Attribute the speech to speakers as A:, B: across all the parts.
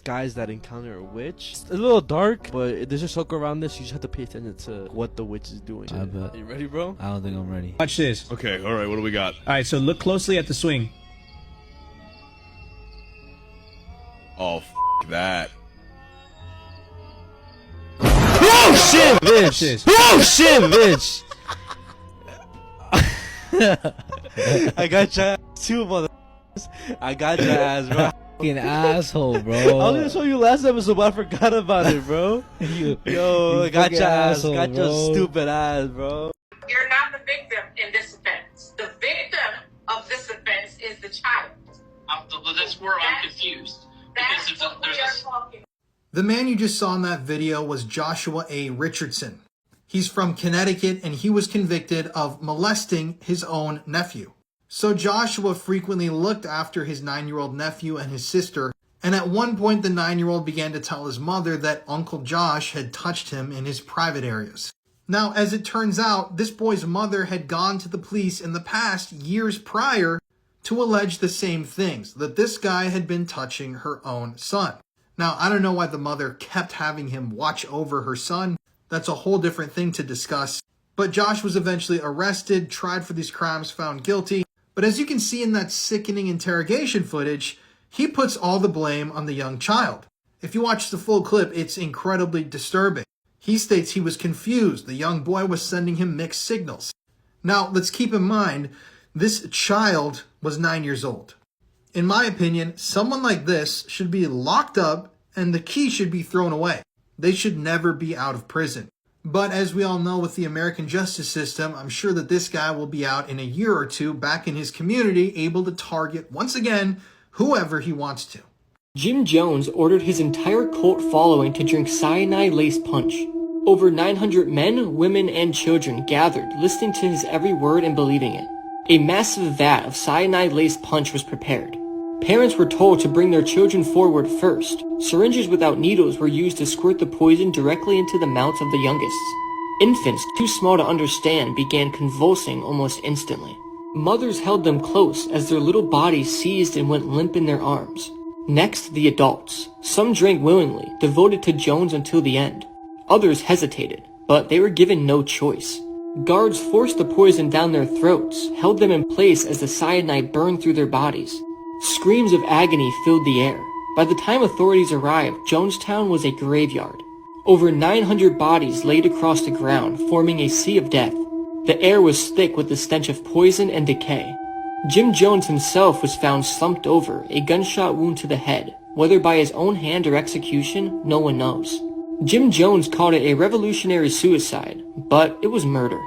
A: guys that encounter a witch. It's a little dark, but there's a circle around this. You just have to pay attention to what the witch is doing.
B: I bet.
A: Are you ready, bro?
B: I don't think I'm ready.
C: Watch this.
D: Okay, all right, what do we got?
C: All right, so look closely at the swing.
D: Oh, that.
A: Oh shit, bitch! Oh shit, bitch! I got your ass too, mother. I got your ass, bro.
B: Fucking asshole, bro.
A: I was gonna show you last episode, but I forgot about it, bro. Yo, I got your ass.
B: Asshole,
A: got your
B: bro.
A: stupid ass, bro.
E: You're not the victim in this offense. The victim of this offense is the child.
F: That's where I'm confused.
E: That's
F: Because
E: what we
F: there's
E: are talking.
G: The man you just saw in that video was Joshua A. Richardson. He's from Connecticut and he was convicted of molesting his own nephew. So Joshua frequently looked after his 9-year-old nephew and his sister, and at one point the 9-year-old began to tell his mother that Uncle Josh had touched him in his private areas. Now, as it turns out, this boy's mother had gone to the police in the past, years prior, to allege the same things, that this guy had been touching her own son. Now, I don't know why the mother kept having him watch over her son. That's a whole different thing to discuss. But Josh was eventually arrested, tried for these crimes, found guilty. But as you can see in that sickening interrogation footage, he puts all the blame on the young child. If you watch the full clip, it's incredibly disturbing. He states he was confused. The young boy was sending him mixed signals. Now, let's keep in mind, this child was 9 years old. In my opinion, someone like this should be locked up and the key should be thrown away. They should never be out of prison. But as we all know with the American justice system, I'm sure that this guy will be out in a year or two back in his community, able to target, once again, whoever he wants to.
H: Jim Jones ordered his entire cult following to drink cyanide-laced punch. Over 900 men, women, and children gathered, listening to his every word and believing it. A massive vat of cyanide-laced punch was prepared. Parents were told to bring their children forward first. Syringes without needles were used to squirt the poison directly into the mouths of the youngest. Infants, too small to understand, began convulsing almost instantly. Mothers held them close as their little bodies seized and went limp in their arms. Next, the adults. Some drank willingly, devoted to Jones until the end. Others hesitated, but they were given no choice. Guards forced the poison down their throats, held them in place as the cyanide burned through their bodies. Screams of agony filled the air. By the time authorities arrived, Jonestown was a graveyard. Over 900 bodies laid across the ground, forming a sea of death. The air was thick with the stench of poison and decay. Jim Jones himself was found slumped over, a gunshot wound to the head. Whether by his own hand or execution, no one knows. Jim Jones called it a revolutionary suicide, but it was murder.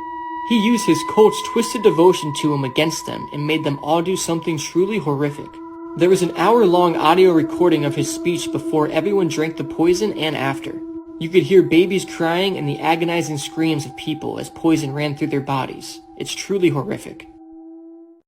H: He used his cult's twisted devotion to him against them and made them all do something truly horrific. There was an hour-long audio recording of his speech before everyone drank the poison and after. You could hear babies crying and the agonizing screams of people as poison ran through their bodies. It's truly horrific.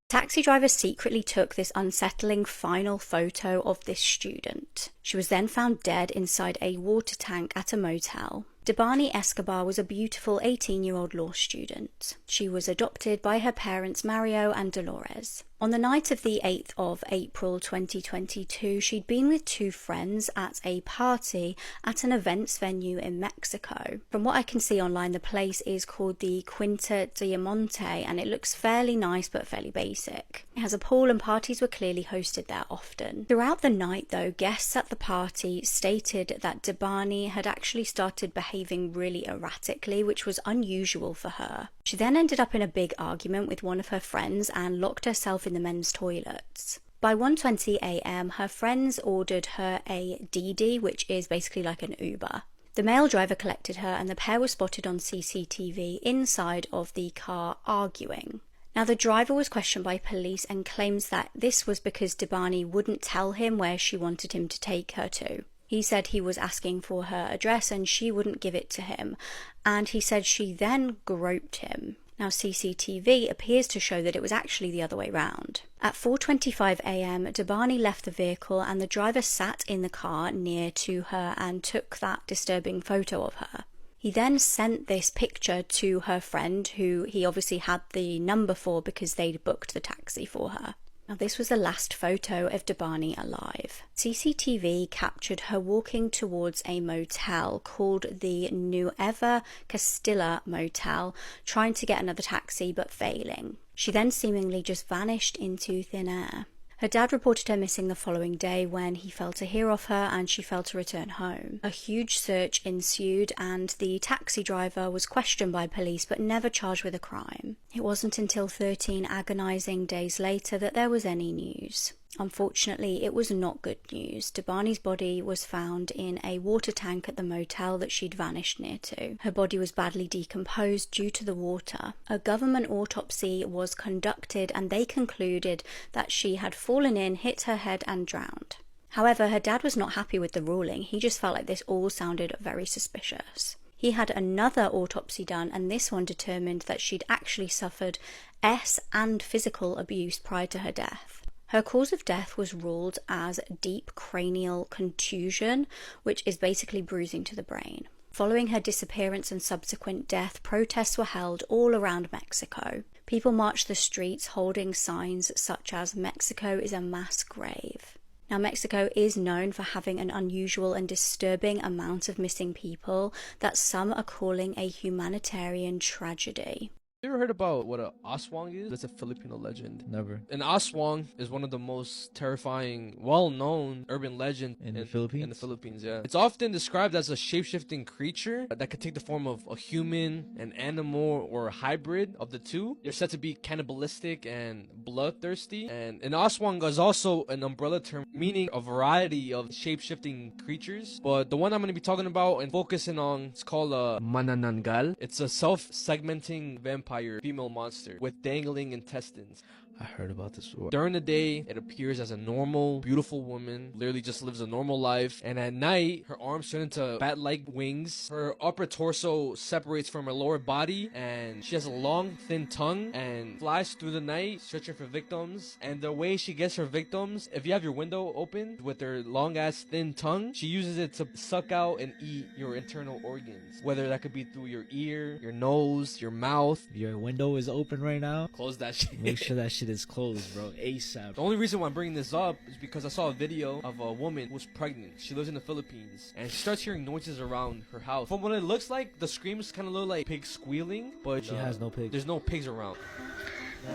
I: Taxi driver secretly took this unsettling final photo of this student. She was then found dead inside a water tank at a motel. Debani Escobar was a beautiful 18-year-old law student. She was adopted by her parents Mario and Dolores. On the night of the 8th of April 2022, she'd been with two friends at a party at an events venue in Mexico. From what I can see online, the place is called the Quinta Diamante and it looks fairly nice but fairly basic. It has a pool and parties were clearly hosted there often. Throughout the night though, guests at the party stated that Debani had actually started behaving really erratically, which was unusual for her. She then ended up in a big argument with one of her friends and locked herself in the men's toilets. By 1:20 a.m, her friends ordered her a Didi, which is basically like an Uber. The male driver collected her and the pair were spotted on CCTV inside of the car arguing. Now the driver was questioned by police and claims that this was because Debani wouldn't tell him where she wanted him to take her to. He said he was asking for her address and she wouldn't give it to him, and he said she then groped him. Now CCTV appears to show that it was actually the other way round. At 4:25 a.m, Debani left the vehicle and the driver sat in the car near to her and took that disturbing photo of her. He then sent this picture to her friend, who he obviously had the number for because they'd booked the taxi for her. Now, this was the last photo of Debani alive. CCTV captured her walking towards a motel called the Nueva Castilla Motel, trying to get another taxi but failing. She then seemingly just vanished into thin air. Her dad reported her missing the following day when he failed to hear of her and she failed to return home. A huge search ensued and the taxi driver was questioned by police but never charged with a crime. It wasn't until 13 agonizing days later that there was any news. Unfortunately, it was not good news. Debani's body was found in a water tank at the motel that she'd vanished near to. Her body was badly decomposed due to the water. A government autopsy was conducted and they concluded that she had fallen in, hit her head and drowned. However, her dad was not happy with the ruling. He just felt like this all sounded very suspicious. He had another autopsy done and this one determined that she'd actually suffered and physical abuse prior to her death. Her cause of death was ruled as deep cranial contusion, which is basically bruising to the brain. Following her disappearance and subsequent death, protests were held all around Mexico. People marched the streets holding signs such as "Mexico is a mass grave." Now, Mexico is known for having an unusual and disturbing amount of missing people that some are calling a humanitarian tragedy.
A: You ever heard about what a aswang is? That's a Filipino legend.
B: Never.
A: An aswang is one of the most terrifying, well-known urban legends
B: In the Philippines?
A: In the Philippines, yeah. It's often described as a shape-shifting creature that could take the form of a human, an animal, or a hybrid of the two. They're said to be cannibalistic and bloodthirsty. And an aswang is also an umbrella term meaning a variety of shape-shifting creatures. But the one I'm going to be talking about and focusing on is called a manananggal. It's a self-segmenting vampire female monster with dangling intestines.
B: I heard about this before.
A: During the day, it appears as a normal, beautiful woman, literally just lives a normal life. And at night, her arms turn into bat-like wings. Her upper torso separates from her lower body, and she has a long, thin tongue and flies through the night, searching for victims. And the way she gets her victims, if you have your window open with her long-ass, thin tongue, she uses it to suck out and eat your internal organs. Whether that could be through your ear, your nose, your mouth.
B: Your window is open right now.
A: Close that shit.
B: Make sure that shit is closed, bro. ASAP.
A: The only reason why I'm bringing this up is because I saw a video of a woman who's pregnant. She lives in the Philippines, and she starts hearing noises around her house. From what it looks like, the screams kind of look like pigs squealing, but
B: She has no pigs.
A: There's no pigs around.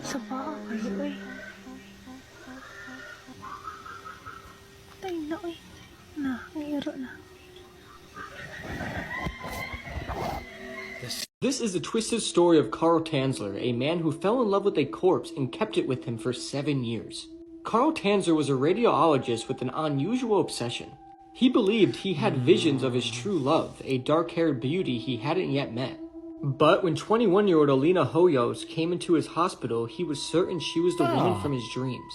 J: Sa paa kayo eh. Tayo na eh. Na, ngayaro na.
H: This is a twisted story of Carl Tanzler, a man who fell in love with a corpse and kept it with him for 7 years. Carl Tanzler was a radiologist with an unusual obsession. He believed he had visions of his true love, a dark-haired beauty he hadn't yet met. But when 21-year-old Alina Hoyos came into his hospital, he was certain she was the woman from his dreams.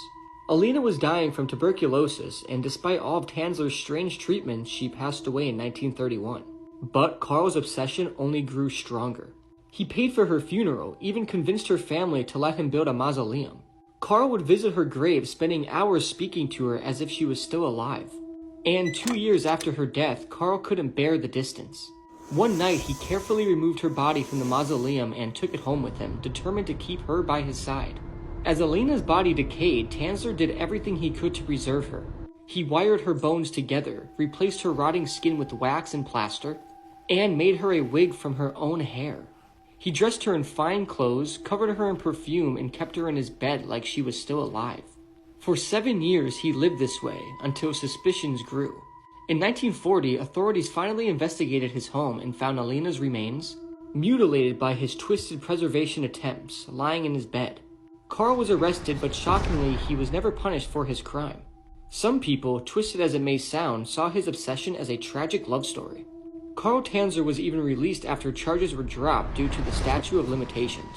H: Alina was dying from tuberculosis, and despite all of Tanzler's strange treatments, she passed away in 1931. But Carl's obsession only grew stronger. He paid for her funeral, even convinced her family to let him build a mausoleum. Carl would visit her grave, spending hours speaking to her as if she was still alive. And 2 years after her death, Carl couldn't bear the distance. One night, he carefully removed her body from the mausoleum and took it home with him, determined to keep her by his side. As Alina's body decayed, Tanzler did everything he could to preserve her. He wired her bones together, replaced her rotting skin with wax and plaster, and made her a wig from her own hair. He dressed her in fine clothes, covered her in perfume, and kept her in his bed like she was still alive. For 7 years, he lived this way, until suspicions grew. In 1940, authorities finally investigated his home and found Alina's remains, mutilated by his twisted preservation attempts, lying in his bed. Carl was arrested, but shockingly, he was never punished for his crime. Some people, twisted as it may sound, saw his obsession as a tragic love story. Carl Tanzler was even released after charges were dropped due to the statute of limitations.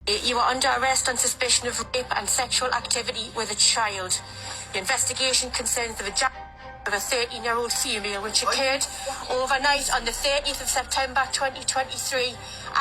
E: You are under arrest on suspicion of rape and sexual activity with a child. The investigation concerns the vagina of a 13-year-old female, which occurred overnight on the 30th of September 2023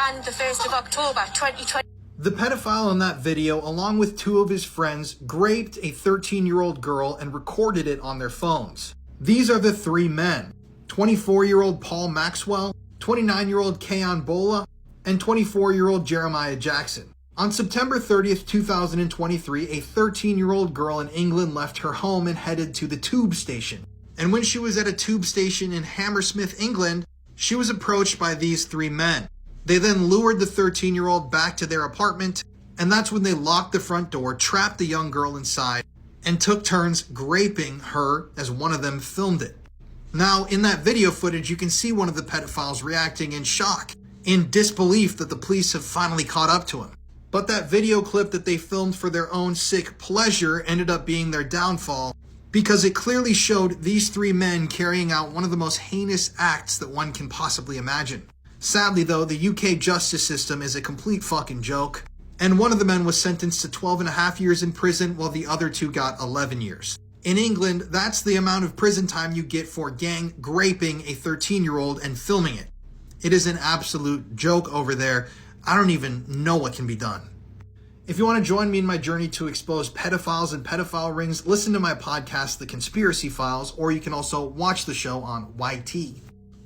E: and the 1st of October 2020.
G: The pedophile in that video, along with 2 of his friends, raped a 13-year-old girl and recorded it on their phones. These are the 3 men: 24-year-old Paul Maxwell, 29-year-old Keon Bola, and 24-year-old Jeremiah Jackson. On September 30th, 2023, a 13-year-old girl in England left her home and headed to the tube station. And when she was at a tube station in Hammersmith, England, she was approached by these three men. They then lured the 13-year-old back to their apartment, and that's when they locked the front door, trapped the young girl inside, and took turns graping her as one of them filmed it. Now, in that video footage, you can see one of the pedophiles reacting in shock, in disbelief that the police have finally caught up to him. But that video clip that they filmed for their own sick pleasure ended up being their downfall, because it clearly showed these three men carrying out one of the most heinous acts that one can possibly imagine. Sadly though, the UK justice system is a complete fucking joke, and one of the men was sentenced to 12.5 years in prison while the other two got 11 years. In England, that's the amount of prison time you get for gang graping a 13-year-old and filming it. It is an absolute joke over there. I don't even know what can be done. If you want to join me in my journey to expose pedophiles and pedophile rings, listen to my podcast, The Conspiracy Files, or you can also watch the show on YT.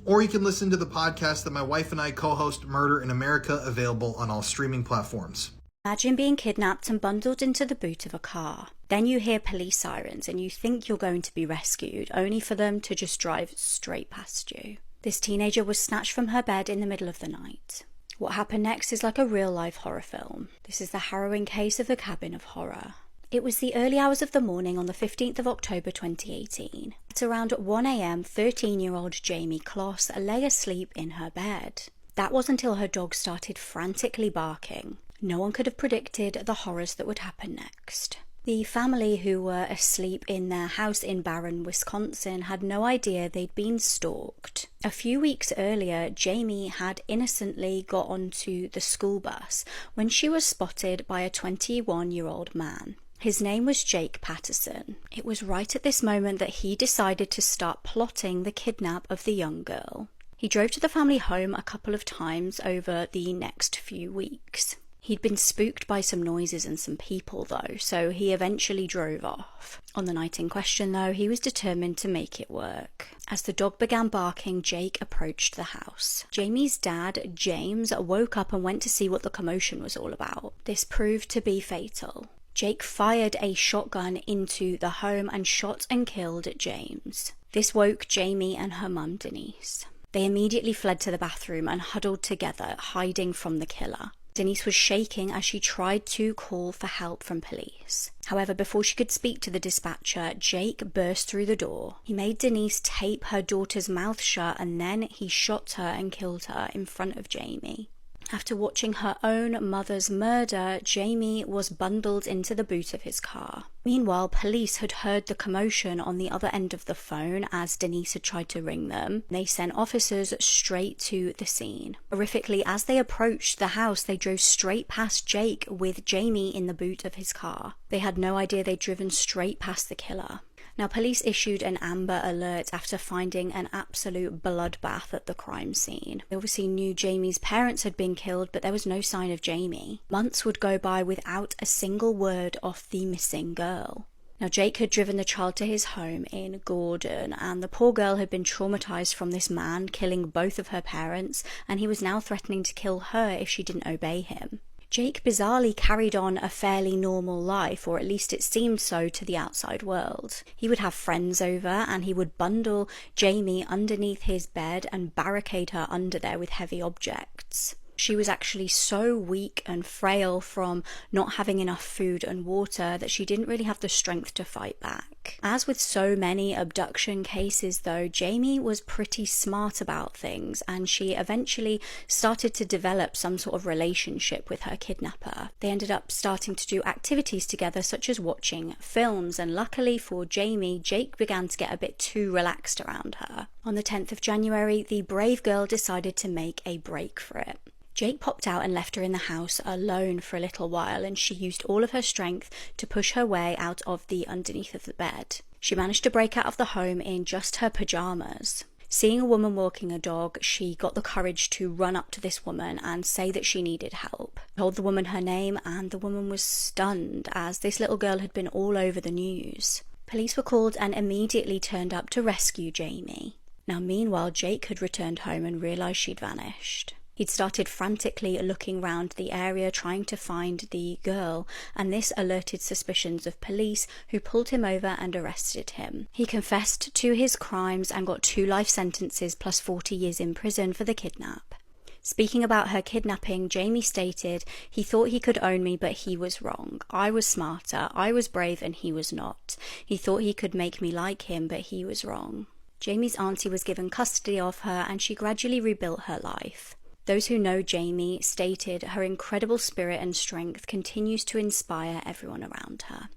G: Or you can listen to the podcast that my wife and I co-host, Murder in America, available on all streaming platforms.
I: Imagine being kidnapped and bundled into the boot of a car. Then you hear police sirens and you think you're going to be rescued, only for them to just drive straight past you. This teenager was snatched from her bed in the middle of the night. What happened next is like a real-life horror film. This is the harrowing case of the Cabin of Horror. It was the early hours of the morning on the 15th of October 2018. At around 1 a.m, 13-year-old Jamie Kloss lay asleep in her bed. That was until her dog started frantically barking. No one could have predicted the horrors that would happen next. The family, who were asleep in their house in Barron, Wisconsin, had no idea they'd been stalked. A few weeks earlier, Jamie had innocently got onto the school bus when she was spotted by a 21-year-old man. His name was Jake Patterson. It was right at this moment that he decided to start plotting the kidnap of the young girl. He drove to the family home a couple of times over the next few weeks. He'd been spooked by some noises and some people though, so he eventually drove off. On the night in question though, he was determined to make it work. As the dog began barking, Jake approached the house. Jamie's dad, James, woke up and went to see what the commotion was all about. This proved to be fatal. Jake fired a shotgun into the home and shot and killed James. This woke Jamie and her mum, Denise. They immediately fled to the bathroom and huddled together, hiding from the killer. Denise was shaking as she tried to call for help from police. However, before she could speak to the dispatcher, Jake burst through the door. He made Denise tape her daughter's mouth shut and then he shot her and killed her in front of Jamie. After watching her own mother's murder, Jamie was bundled into the boot of his car. Meanwhile, police had heard the commotion on the other end of the phone as Denise had tried to ring them. They sent officers straight to the scene. Horrifically, as they approached the house, they drove straight past Jake with Jamie in the boot of his car. They had no idea they'd driven straight past the killer. Now, police issued an Amber Alert after finding an absolute bloodbath at the crime scene. They obviously knew Jamie's parents had been killed, but there was no sign of Jamie. Months would go by without a single word of the missing girl. Now, Jake had driven the child to his home in Gordon, and the poor girl had been traumatized from this man killing both of her parents, and he was now threatening to kill her if she didn't obey him. Jake bizarrely carried on a fairly normal life, or at least it seemed so to the outside world. He would have friends over and he would bundle Jamie underneath his bed and barricade her under there with heavy objects. She was actually so weak and frail from not having enough food and water that she didn't really have the strength to fight back. As with so many abduction cases though, Jamie was pretty smart about things and she eventually started to develop some sort of relationship with her kidnapper. They ended up starting to do activities together such as watching films, and luckily for Jamie, Jake began to get a bit too relaxed around her. On the 10th of January, the brave girl decided to make a break for it. Jake popped out and left her in the house alone for a little while, and she used all of her strength to push her way out of the underneath of the bed. She managed to break out of the home in just her pajamas. Seeing a woman walking a dog, she got the courage to run up to this woman and say that she needed help. Told the woman her name, and the woman was stunned as this little girl had been all over the news. Police were called and immediately turned up to rescue Jamie. Now meanwhile, Jake had returned home and realised she'd vanished. He'd started frantically looking round the area trying to find the girl, and this alerted suspicions of police, who pulled him over and arrested him. He confessed to his crimes and got 2 life sentences plus 40 years in prison for the kidnap. Speaking about her kidnapping, Jamie stated, "He thought he could own me, but he was wrong. I was smarter, I was brave, and he was not. He thought he could make me like him, but he was wrong." Jamie's auntie was given custody of her, and she gradually rebuilt her life. Those who know Jamie stated her incredible spirit and strength continues to inspire everyone around her.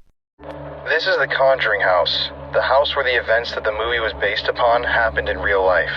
K: This is the Conjuring house, the house where the events that the movie was based upon happened in real life.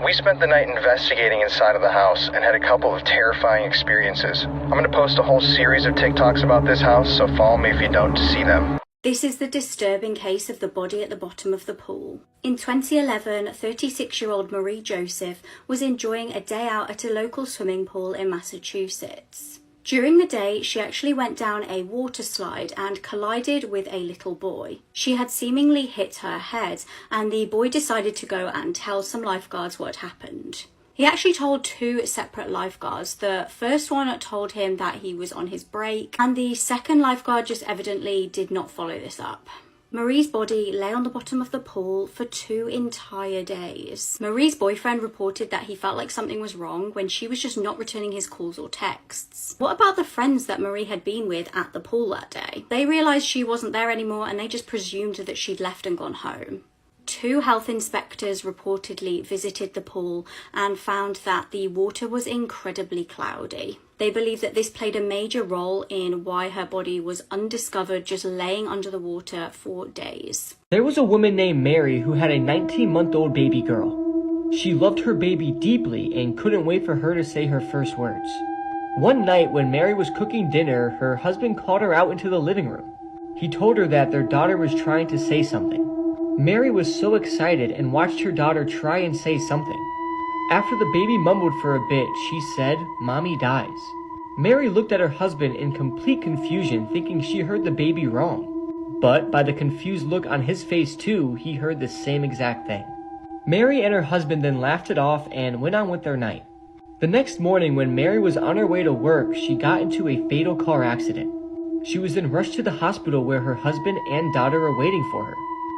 K: We spent the night investigating inside of the house and had a couple of terrifying experiences. I'm going to post a whole series of TikToks about this house, so follow me if you don't to see them.
I: This is the disturbing case of the body at the bottom of the pool. In 2011, 36-year-old Marie Joseph was enjoying a day out at a local swimming pool in Massachusetts. During the day, she actually went down a water slide and collided with a little boy. She had seemingly hit her head, and the boy decided to go and tell some lifeguards what happened. He actually told 2 separate lifeguards. The first one told him that he was on his break, and the second lifeguard just evidently did not follow this up. Marie's body lay on the bottom of the pool for 2 entire days. Marie's boyfriend reported that he felt like something was wrong when she was just not returning his calls or texts. What about the friends that Marie had been with at the pool that day? They realized she wasn't there anymore, and they just presumed that she'd left and gone home. 2 health inspectors reportedly visited the pool and found that the water was incredibly cloudy. They believe that this played a major role in why her body was undiscovered, just laying under the water for days.
H: There was a woman named Mary who had a 19-month-old baby girl. She loved her baby deeply and couldn't wait for her to say her first words. One night when Mary was cooking dinner, her husband called her out into the living room. He told her that their daughter was trying to say something. Mary was so excited and watched her daughter try and say something. After the baby mumbled for a bit, she said, "Mommy dies." Mary looked at her husband in complete confusion, thinking she heard the baby wrong. But by the confused look on his face too, he heard the same exact thing. Mary and her husband then laughed it off and went on with their night. The next morning, when Mary was on her way to work, she got into a fatal car accident. She was then rushed to the hospital where her husband and daughter were waiting for her.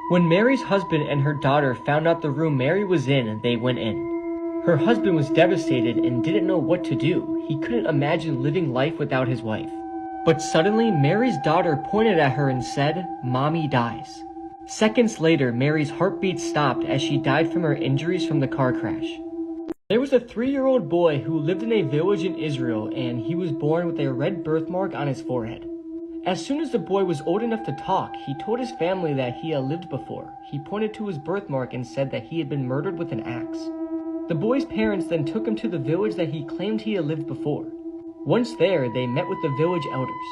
H: When Mary's husband and her daughter found out the room Mary was in, they went in. Her husband was devastated and didn't know what to do. He couldn't imagine living life without his wife. But suddenly, Mary's daughter pointed at her and said, "Mommy dies." Seconds later, Mary's heartbeat stopped as she died from her injuries from the car crash. There was a 3-year-old boy who lived in a village in Israel, and he was born with a red birthmark on his forehead. As soon as the boy was old enough to talk, he told his family that he had lived before. He pointed to his birthmark and said that he had been murdered with an axe. The boy's parents then took him to the village that he claimed he had lived before. Once there, they met with the village elders.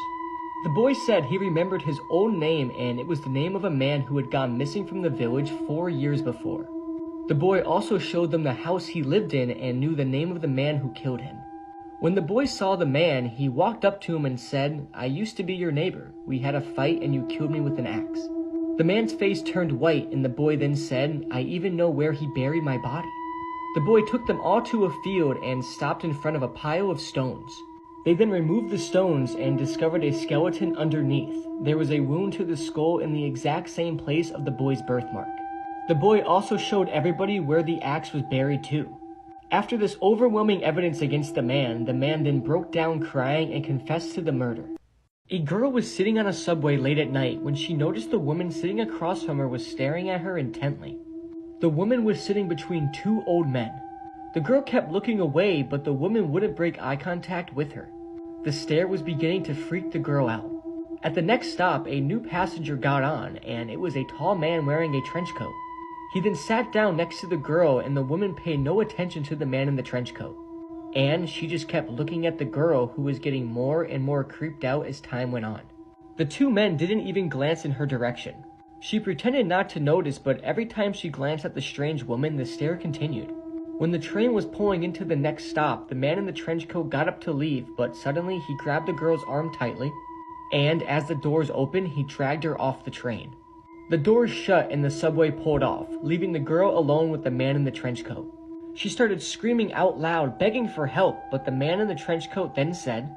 H: The boy said he remembered his own name, and it was the name of a man who had gone missing from the village 4 years before. The boy also showed them the house he lived in and knew the name of the man who killed him. When the boy saw the man, he walked up to him and said, "I used to be your neighbor. We had a fight and you killed me with an axe." The man's face turned white, and the boy then said, "I even know where he buried my body." The boy took them all to a field and stopped in front of a pile of stones. They then removed the stones and discovered a skeleton underneath. There was a wound to the skull in the exact same place of the boy's birthmark. The boy also showed everybody where the axe was buried too. After this overwhelming evidence against the man then broke down crying and confessed to the murder. A girl was sitting on a subway late at night when she noticed the woman sitting across from her was staring at her intently. The woman was sitting between 2 old men. The girl kept looking away, but the woman wouldn't break eye contact with her. The stare was beginning to freak the girl out. At the next stop, a new passenger got on, and it was a tall man wearing a trench coat. He then sat down next to the girl, and the woman paid no attention to the man in the trench coat. And she just kept looking at the girl, who was getting more and more creeped out as time went on. The 2 men didn't even glance in her direction. She pretended not to notice, but every time she glanced at the strange woman, the stare continued. When the train was pulling into the next stop, the man in the trench coat got up to leave, but suddenly he grabbed the girl's arm tightly, and as the doors opened, he dragged her off the train. The doors shut and the subway pulled off, leaving the girl alone with the man in the trench coat. She started screaming out loud, begging for help, but the man in the trench coat then said,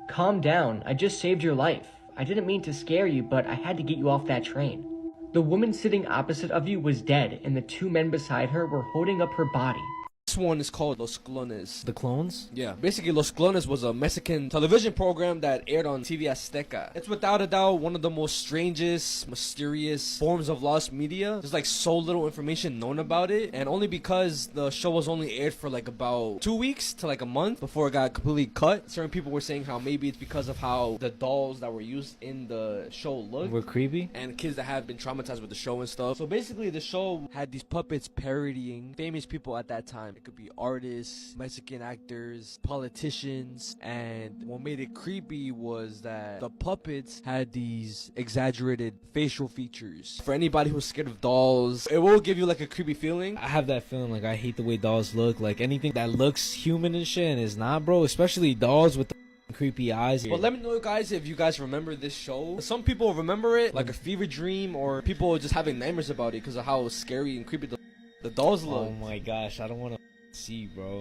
H: "Calm down, I just saved your life. I didn't mean to scare you, but I had to get you off that train." The woman sitting opposite of you was dead, and the two men beside her were holding up her body.
A: This one is called Los Clones.
B: The clones?
A: Yeah, basically Los Clones was a Mexican television program that aired on TV Azteca. It's without a doubt one of the most strangest, mysterious forms of lost media. There's like so little information known about it, and only because the show was only aired for like about 2 weeks to like a month before it got completely cut. Certain people were saying how maybe it's because of how the dolls that were used in the show looked.
B: Were creepy?
A: And kids that had been traumatized with the show and stuff. So basically the show had these puppets parodying famous people at that time. It could be artists, Mexican actors, politicians, and what made it creepy was that the puppets had these exaggerated facial features. For anybody who's scared of dolls, it will give you like a creepy feeling.
B: I have that feeling, like I hate the way dolls look. Like anything that looks human and shit and is not, bro. Especially dolls with the creepy eyes.
A: But let me know, guys, if you guys remember this show. Some people remember it like a fever dream, or people just having nightmares about it because of how scary and creepy the dolls look.
B: Oh my gosh, I don't want to see, bro.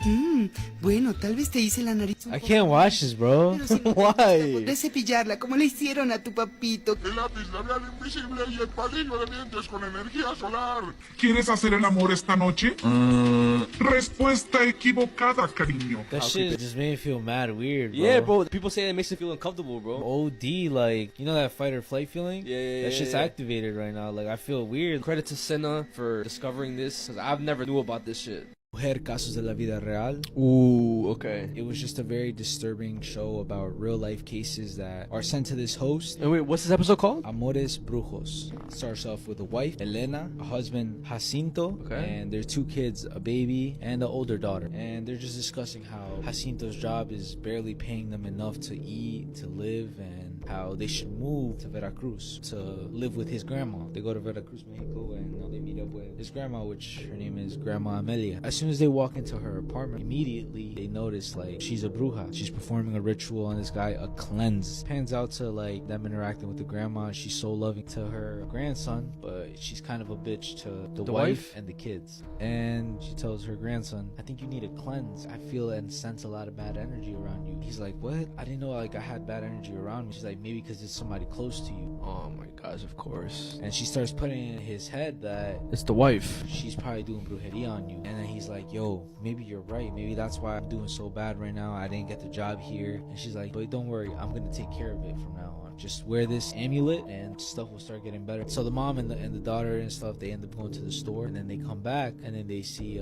L: Bueno, tal vez te hice la nariz.
B: I can't watch this, bro. Why?
L: Podré cepillarla como le hicieron a tu papito.
M: El lápiz labial invisible y el palillo de dientes con energía solar. ¿Quieres hacer el amor esta noche? Respuesta equivocada, cariño.
B: That shit just made me feel mad weird, bro.
A: Yeah, bro. People say it makes you feel uncomfortable, bro.
B: OD, like, you know that fight or flight feeling?
A: Yeah.
B: That shit's activated right now. Like, I feel weird.
A: Credit to Senna for discovering this, because I've never knew about this shit.
B: Casos de la Vida Real.
A: Ooh, okay.
B: It was just a very disturbing show about real life cases that are sent to this host.
A: And wait, what's this episode called?
B: Amores Brujos. It starts off with a wife, Elena, a husband, Jacinto, and their 2 kids, a baby and an older daughter. And they're just discussing how Jacinto's job is barely paying them enough to eat, to live, and how they should move to Veracruz to live with his grandma. They go to Veracruz, Mexico, and they meet up with his grandma, which her name is Grandma Amelia. As soon as they walk into her apartment, immediately they notice like she's a bruja. She's performing a ritual on this guy, a cleanse. Pans out to like them interacting with the grandma. She's so loving to her grandson, but she's kind of a bitch to the wife and the kids. And she tells her grandson, "I think you need a cleanse. I feel and sense a lot of bad energy around you." He's like, "What? I didn't know like I had bad energy around me." She's like, "Maybe because it's somebody close to you."
A: Oh my gosh, of course.
B: And she starts putting in his head that
A: it's the wife.
B: She's probably doing brujeria on you. And then he's like, "Yo, maybe you're right. Maybe that's why I'm doing so bad right now. I didn't get the job here." And she's like, "But don't worry, I'm gonna take care of it from now on. Just wear this amulet and stuff will start getting better." So the mom and the daughter and stuff, they end up going to the store, and then they come back and then they see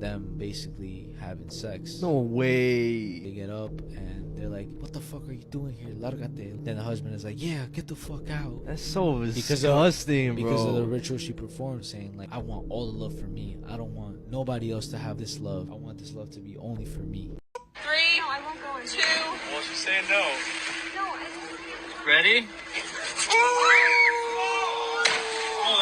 B: them basically having sex.
A: No way.
B: They get up and they're like, "What the fuck are you doing here? Largate." Then the husband is like, "Yeah, get the fuck out."
A: That's so disgusting, bro.
B: Because of the ritual she performed, saying like, "I want all the love for me. I don't want nobody else to have this love. I want this love to be only for me."
E: 3, no, I won't go in. 2.
F: Well, she's saying no.
E: No, I
F: Ready? Oh,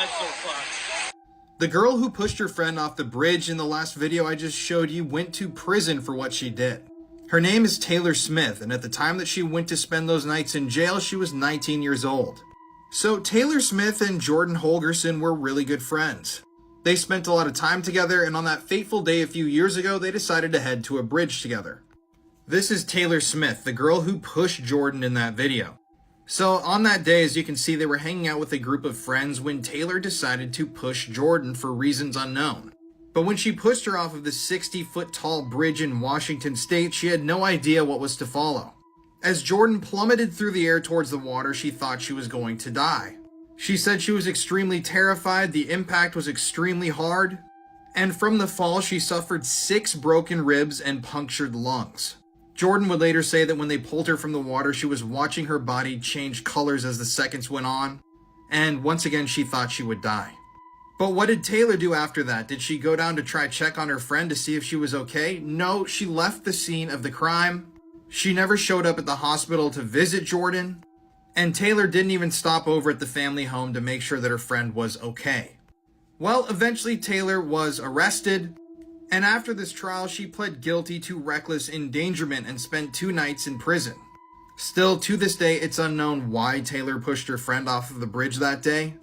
F: that's so fun.
G: The girl who pushed her friend off the bridge in the last video I just showed you went to prison for what she did. Her name is Taylor Smith, and at the time that she went to spend those nights in jail, she was 19 years old. So Taylor Smith and Jordan Holgerson were really good friends. They spent a lot of time together, and on that fateful day a few years ago, they decided to head to a bridge together. This is Taylor Smith, the girl who pushed Jordan in that video. So on that day, as you can see, they were hanging out with a group of friends when Taylor decided to push Jordan for reasons unknown. But when she pushed her off of the 60-foot tall bridge in Washington state, she had no idea what was to follow. As Jordan plummeted through the air towards the water, she thought she was going to die. She said she was extremely terrified, the impact was extremely hard, and from the fall she suffered 6 broken ribs and punctured lungs. Jordan would later say that when they pulled her from the water, she was watching her body change colors as the seconds went on, and once again she thought she would die. But what did Taylor do after that? Did she go down to try check on her friend to see if she was okay? No, she left the scene of the crime. She never showed up at the hospital to visit Jordan, and Taylor didn't even stop over at the family home to make sure that her friend was okay. Well, eventually Taylor was arrested, and after this trial, she pled guilty to reckless endangerment and spent 2 nights in prison. Still, to this day, it's unknown why Taylor pushed her friend off of the bridge that day.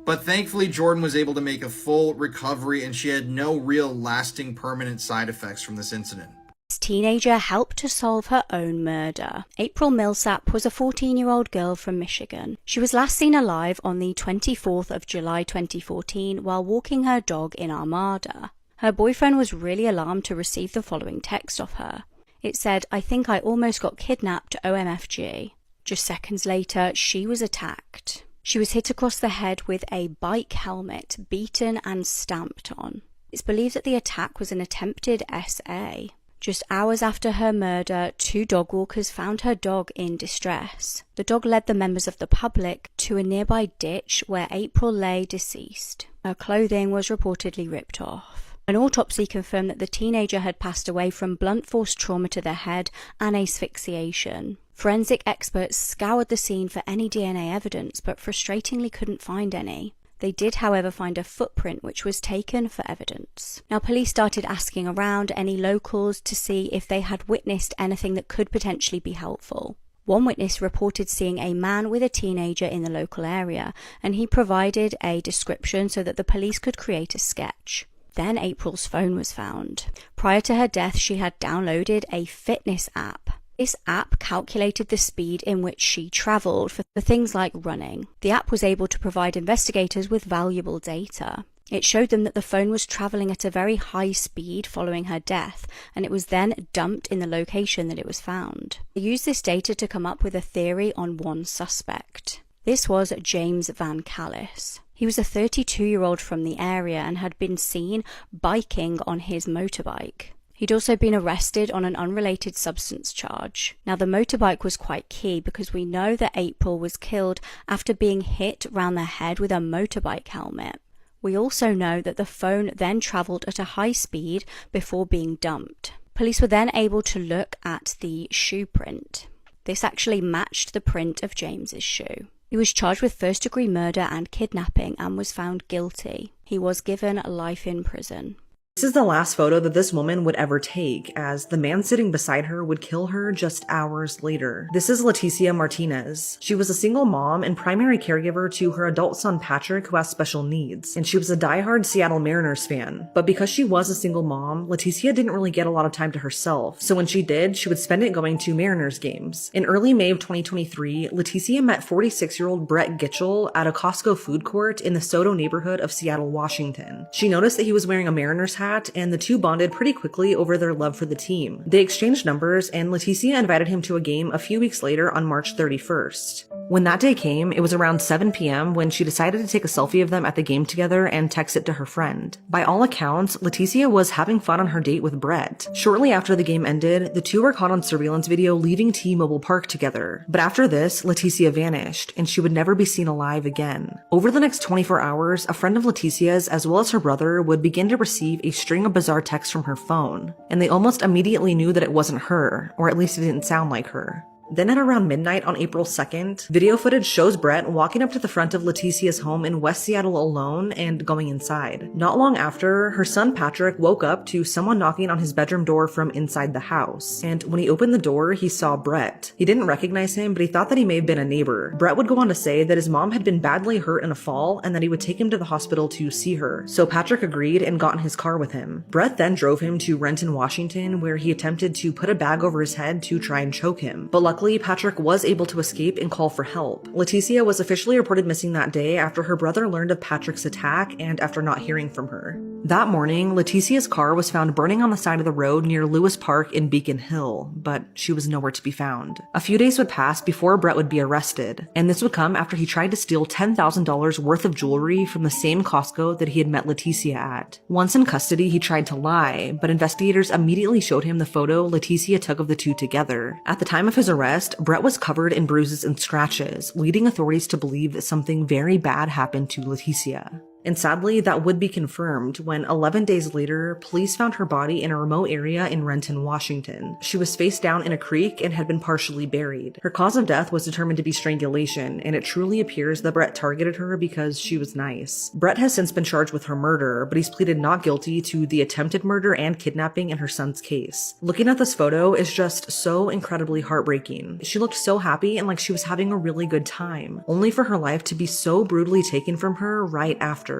G: But thankfully, Jordan was able to make a full recovery and she had no real lasting permanent side effects from this incident.
I: This teenager helped to solve her own murder. April Millsap was a 14-year-old girl from Michigan. She was last seen alive on the 24th of July 2014 while walking her dog in Armada. Her boyfriend was really alarmed to receive the following text off her. It said, "I think I almost got kidnapped, OMFG." Just seconds later, she was attacked. She was hit across the head with a bike helmet, beaten and stamped on. It's believed that the attack was an attempted SA. Just hours after her murder, 2 dog walkers found her dog in distress. The dog led the members of the public to a nearby ditch where April lay deceased. Her clothing was reportedly ripped off. An autopsy confirmed that the teenager had passed away from blunt force trauma to the head and asphyxiation. Forensic experts scoured the scene for any DNA evidence, but frustratingly couldn't find any. They did, however, find a footprint which was taken for evidence. Now, police started asking around any locals to see if they had witnessed anything that could potentially be helpful. One witness reported seeing a man with a teenager in the local area, and he provided a description so that the police could create a sketch. Then April's phone was found. Prior to her death, she had downloaded a fitness app. This app calculated the speed in which she travelled for things like running. The app was able to provide investigators with valuable data. It showed them that the phone was travelling at a very high speed following her death, and it was then dumped in the location that it was found. They used this data to come up with a theory on one suspect. This was James Van Callis. He was a 32-year-old from the area and had been seen biking on his motorbike. He'd also been arrested on an unrelated substance charge. Now, the motorbike was quite key because we know that April was killed after being hit round the head with a motorbike helmet. We also know that the phone then travelled at a high speed before being dumped. Police were then able to look at the shoe print. This actually matched the print of James's shoe. He was charged with first-degree murder and kidnapping and was found guilty. He was given life in prison.
N: This is the last photo that this woman would ever take, as the man sitting beside her would kill her just hours later. This is Leticia Martinez. She was a single mom and primary caregiver to her adult son Patrick, who has special needs, and she was a diehard Seattle Mariners fan. But because she was a single mom, Leticia didn't really get a lot of time to herself, so when she did, she would spend it going to Mariners games. In early May of 2023, Leticia met 46-year-old Brett Gitchell at a Costco food court in the Soto neighborhood of Seattle, Washington. She noticed that he was wearing a Mariners hat, and the two bonded pretty quickly over their love for the team. They exchanged numbers, and Leticia invited him to a game a few weeks later on March 31st. When that day came, it was around 7 p.m. when she decided to take a selfie of them at the game together and text it to her friend. By all accounts, Leticia was having fun on her date with Brett. Shortly after the game ended, the two were caught on surveillance video leaving T-Mobile Park together. But after this, Leticia vanished, and she would never be seen alive again. Over the next 24 hours, a friend of Leticia's, as well as her brother, would begin to receive a string of bizarre texts from her phone, and they almost immediately knew that it wasn't her, or at least it didn't sound like her. Then at around midnight on April 2nd, video footage shows Brett walking up to the front of Leticia's home in West Seattle alone and going inside. Not long after, her son Patrick woke up to someone knocking on his bedroom door from inside the house, and when he opened the door, he saw Brett. He didn't recognize him, but he thought that he may have been a neighbor. Brett would go on to say that his mom had been badly hurt in a fall and that he would take him to the hospital to see her, so Patrick agreed and got in his car with him. Brett then drove him to Renton, Washington, where he attempted to put a bag over his head to try and choke him, but luckily Patrick was able to escape and call for help. Leticia was officially reported missing that day after her brother learned of Patrick's attack and after not hearing from her. That morning, Leticia's car was found burning on the side of the road near Lewis Park in Beacon Hill, but she was nowhere to be found. A few days would pass before Brett would be arrested, and this would come after he tried to steal $10,000 worth of jewelry from the same Costco that he had met Leticia at. Once in custody, he tried to lie, but investigators immediately showed him the photo Leticia took of the two together. At the time of his arrest, Brett was covered in bruises and scratches, leading authorities to believe that something very bad happened to Leticia. And sadly, that would be confirmed when 11 days later, police found her body in a remote area in Renton, Washington. She was face down in a creek and had been partially buried. Her cause of death was determined to be strangulation, and it truly appears that Brett targeted her because she was nice. Brett has since been charged with her murder, but he's pleaded not guilty to the attempted murder and kidnapping in her son's case. Looking at this photo is just so incredibly heartbreaking. She looked so happy and like she was having a really good time, only for her life to be so brutally taken from her right after.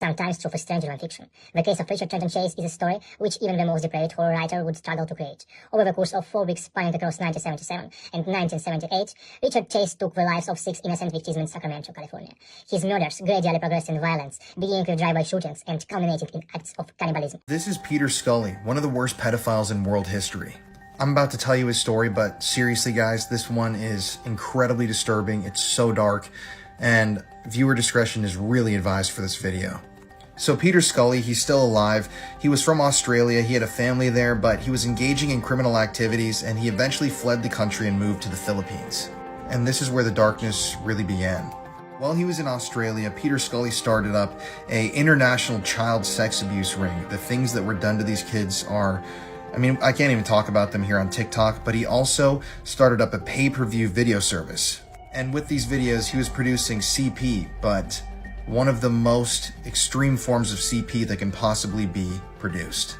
O: Sometimes true for stranger than fiction. The case of Richard Trenton Chase is a story which even the most depraved horror writer would struggle to create. Over the course of 4 weeks spanning across 1977 and 1978, Richard Chase took the lives of 6 innocent victims in Sacramento, California. His murders gradually progressed in violence, beginning with drive-by shootings and culminating in acts of cannibalism.
K: This is Peter Scully, one of the worst pedophiles in world history. I'm about to tell you his story, but seriously guys, this one is incredibly disturbing. It's so dark, and viewer discretion is really advised for this video. So Peter Scully, he's still alive. He was from Australia, he had a family there, but he was engaging in criminal activities and he eventually fled the country and moved to the Philippines. And this is where the darkness really began. While he was in Australia, Peter Scully started up an international child sex abuse ring. The things that were done to these kids are, I mean, I can't even talk about them here on TikTok, but he also started up a pay-per-view video service. And with these videos, he was producing CP, but one of the most extreme forms of CP that can possibly be produced.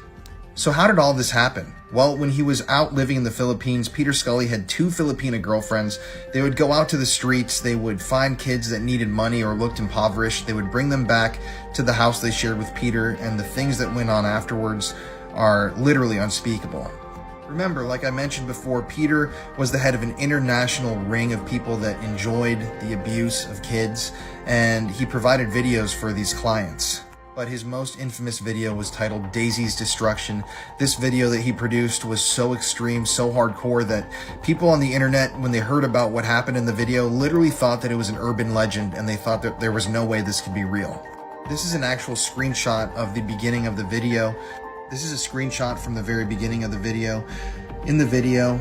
K: So how did all this happen? Well, when he was out living in the Philippines, Peter Scully had 2 Filipina girlfriends. They would go out to the streets, they would find kids that needed money or looked impoverished, they would bring them back to the house they shared with Peter, and the things that went on afterwards are literally unspeakable. Remember, like I mentioned before, Peter was the head of an international ring of people that enjoyed the abuse of kids, and he provided videos for these clients. But his most infamous video was titled Daisy's Destruction. This video that he produced was so extreme, so hardcore that people on the internet, when they heard about what happened in the video, literally thought that it was an urban legend and they thought that there was no way this could be real. This is an actual screenshot of the beginning of the video. This is a screenshot from the very beginning of the video. In the video,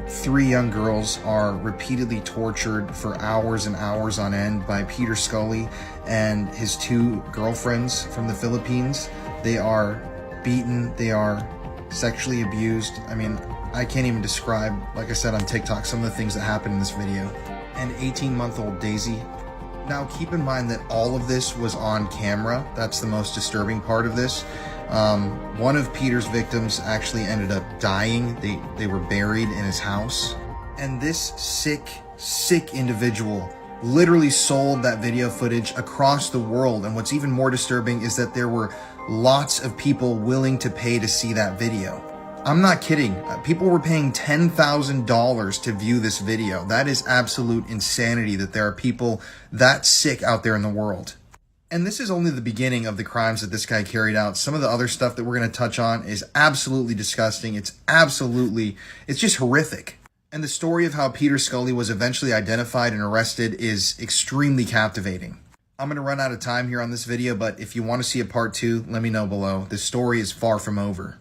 K: 3 young girls are repeatedly tortured for hours and hours on end by Peter Scully and his 2 girlfriends from the Philippines. They are beaten, they are sexually abused. I mean, I can't even describe, like I said on TikTok, some of the things that happened in this video. And 18-month-old Daisy. Now keep in mind that all of this was on camera. That's the most disturbing part of this. One of Peter's victims actually ended up dying. They were buried in his house. And this sick individual literally sold that video footage across the world. And what's even more disturbing is that there were lots of people willing to pay to see that video. I'm not kidding. People were paying $10,000 to view this video. That is absolute insanity that there are people that sick out there in the world. And this is only the beginning of the crimes that this guy carried out. Some of the other stuff that we're going to touch on is absolutely disgusting. It's just horrific. And the story of how Peter Scully was eventually identified and arrested is extremely captivating. I'm going to run out of time here on this video, but if you want to see a part 2, let me know below. This story is far from over.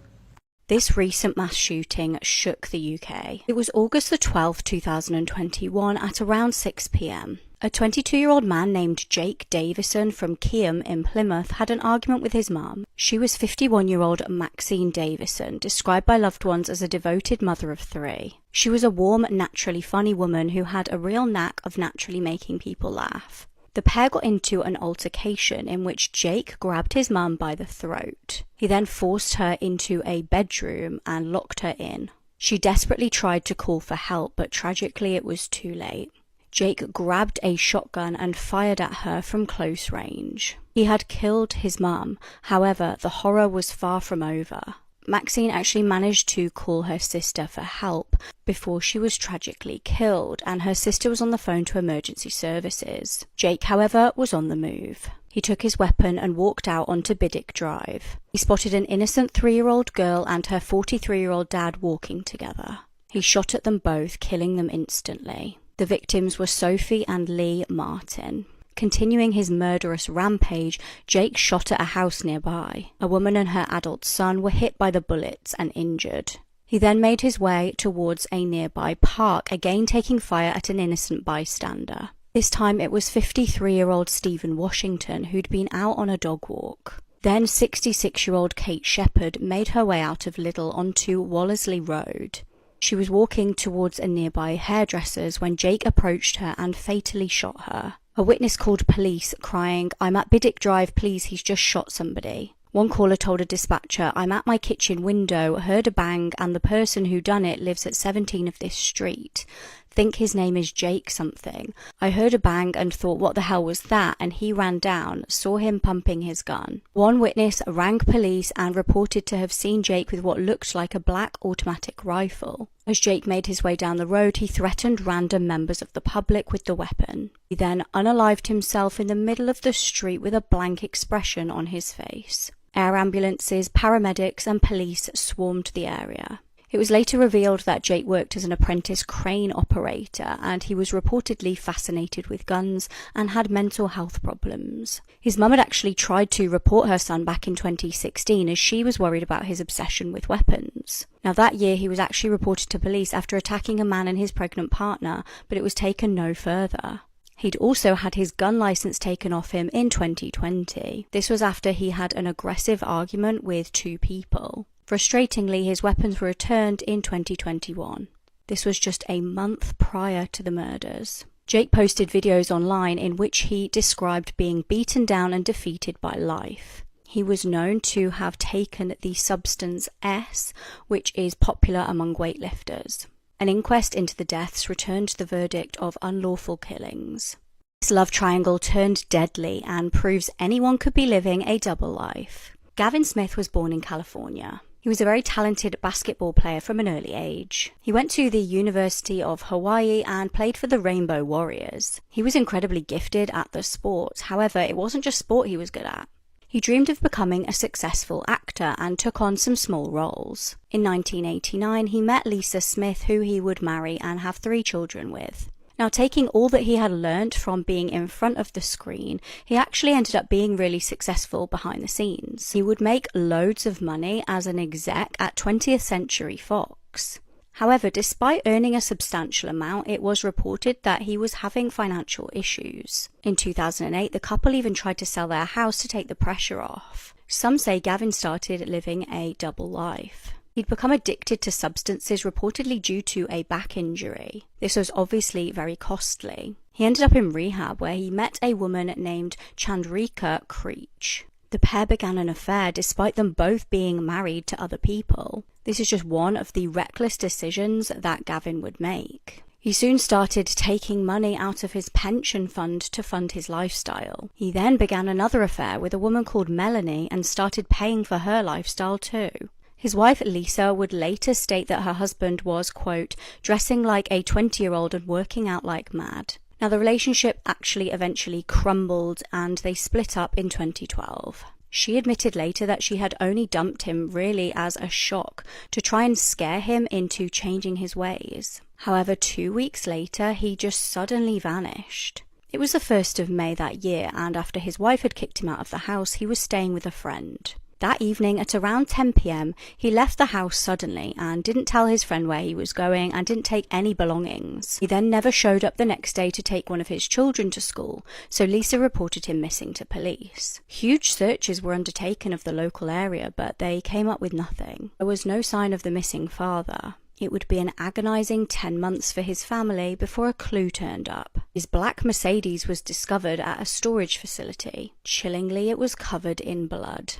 I: This recent mass shooting shook the UK. It was August the 12th, 2021 at around 6 p.m. A 22-year-old man named Jake Davison from Keam in Plymouth had an argument with his mum. She was 51-year-old Maxine Davison, described by loved ones as a devoted mother of 3. She was a warm, naturally funny woman who had a real knack of naturally making people laugh. The pair got into an altercation in which Jake grabbed his mum by the throat. He then forced her into a bedroom and locked her in. She desperately tried to call for help, but tragically it was too late. Jake grabbed a shotgun and fired at her from close range. He had killed his mum, however, the horror was far from over. Maxine actually managed to call her sister for help before she was tragically killed, and her sister was on the phone to emergency services. Jake, however, was on the move. He took his weapon and walked out onto Biddick Drive. He spotted an innocent 3-year-old girl and her 43-year-old dad walking together. He shot at them both, killing them instantly. The victims were Sophie and Lee Martin. Continuing his murderous rampage, Jake shot at a house nearby. A woman and her adult son were hit by the bullets and injured. He then made his way towards a nearby park, again taking fire at an innocent bystander. This time it was 53-year-old Stephen Washington who'd been out on a dog walk. Then 66-year-old Kate Shepherd made her way out of Lidl onto Wallersley Road. She was walking towards a nearby hairdresser's when Jake approached her and fatally shot her. A witness called police, crying, "I'm at Biddick Drive, please, he's just shot somebody." One caller told a dispatcher, "I'm at my kitchen window, heard a bang, and the person who done it lives at 17 of this street. Think his name is Jake something. I heard a bang and thought what the hell was that, and he ran down, saw him pumping his gun." One witness rang police and reported to have seen Jake with what looked like a black automatic rifle. As Jake made his way down the road, he threatened random members of the public with the weapon. He then unalived himself in the middle of the street with a blank expression on his face. Air ambulances, paramedics, and police swarmed the area. It was later revealed that Jake worked as an apprentice crane operator, and he was reportedly fascinated with guns and had mental health problems. His mum had actually tried to report her son back in 2016 as she was worried about his obsession with weapons. Now that year he was actually reported to police after attacking a man and his pregnant partner, but it was taken no further. He'd also had his gun license taken off him in 2020. This was after he had an aggressive argument with two people. Frustratingly, his weapons were returned in 2021. This was just a month prior to the murders. Jake posted videos online in which he described being beaten down and defeated by life. He was known to have taken the substance S, which is popular among weightlifters. An inquest into the deaths returned the verdict of unlawful killings. This love triangle turned deadly and proves anyone could be living a double life. Gavin Smith was born in California. He was a very talented basketball player from an early age. He went to the University of Hawaii and played for the Rainbow Warriors. He was incredibly gifted at the sport. However, it wasn't just sport he was good at. He dreamed of becoming a successful actor and took on some small roles. In 1989, he met Lisa Smith, who he would marry and have 3 children with. Now, taking all that he had learnt from being in front of the screen, he actually ended up being really successful behind the scenes. He would make loads of money as an exec at 20th Century Fox. However, despite earning a substantial amount, it was reported that he was having financial issues. In 2008, the couple even tried to sell their house to take the pressure off. Some say Gavin started living a double life. He'd become addicted to substances reportedly due to a back injury. This was obviously very costly. He ended up in rehab where he met a woman named Chandrika Creech. The pair began an affair despite them both being married to other people. This is just one of the reckless decisions that Gavin would make. He soon started taking money out of his pension fund to fund his lifestyle. He then began another affair with a woman called Melanie and started paying for her lifestyle too. His wife Lisa would later state that her husband was, quote, dressing like a 20-year-old and working out like mad. Now, the relationship actually eventually crumbled and they split up in 2012. She admitted later that she had only dumped him really as a shock to try and scare him into changing his ways. However, 2 weeks later, he just suddenly vanished. It was the 1st of May that year, and after his wife had kicked him out of the house, he was staying with a friend. That evening at around 10 p.m, he left the house suddenly and didn't tell his friend where he was going and didn't take any belongings. He then never showed up the next day to take one of his children to school, so Lisa reported him missing to police. Huge searches were undertaken of the local area, but they came up with nothing. There was no sign of the missing father. It would be an agonizing 10 months for his family before a clue turned up. His black Mercedes was discovered at a storage facility. Chillingly, it was covered in blood.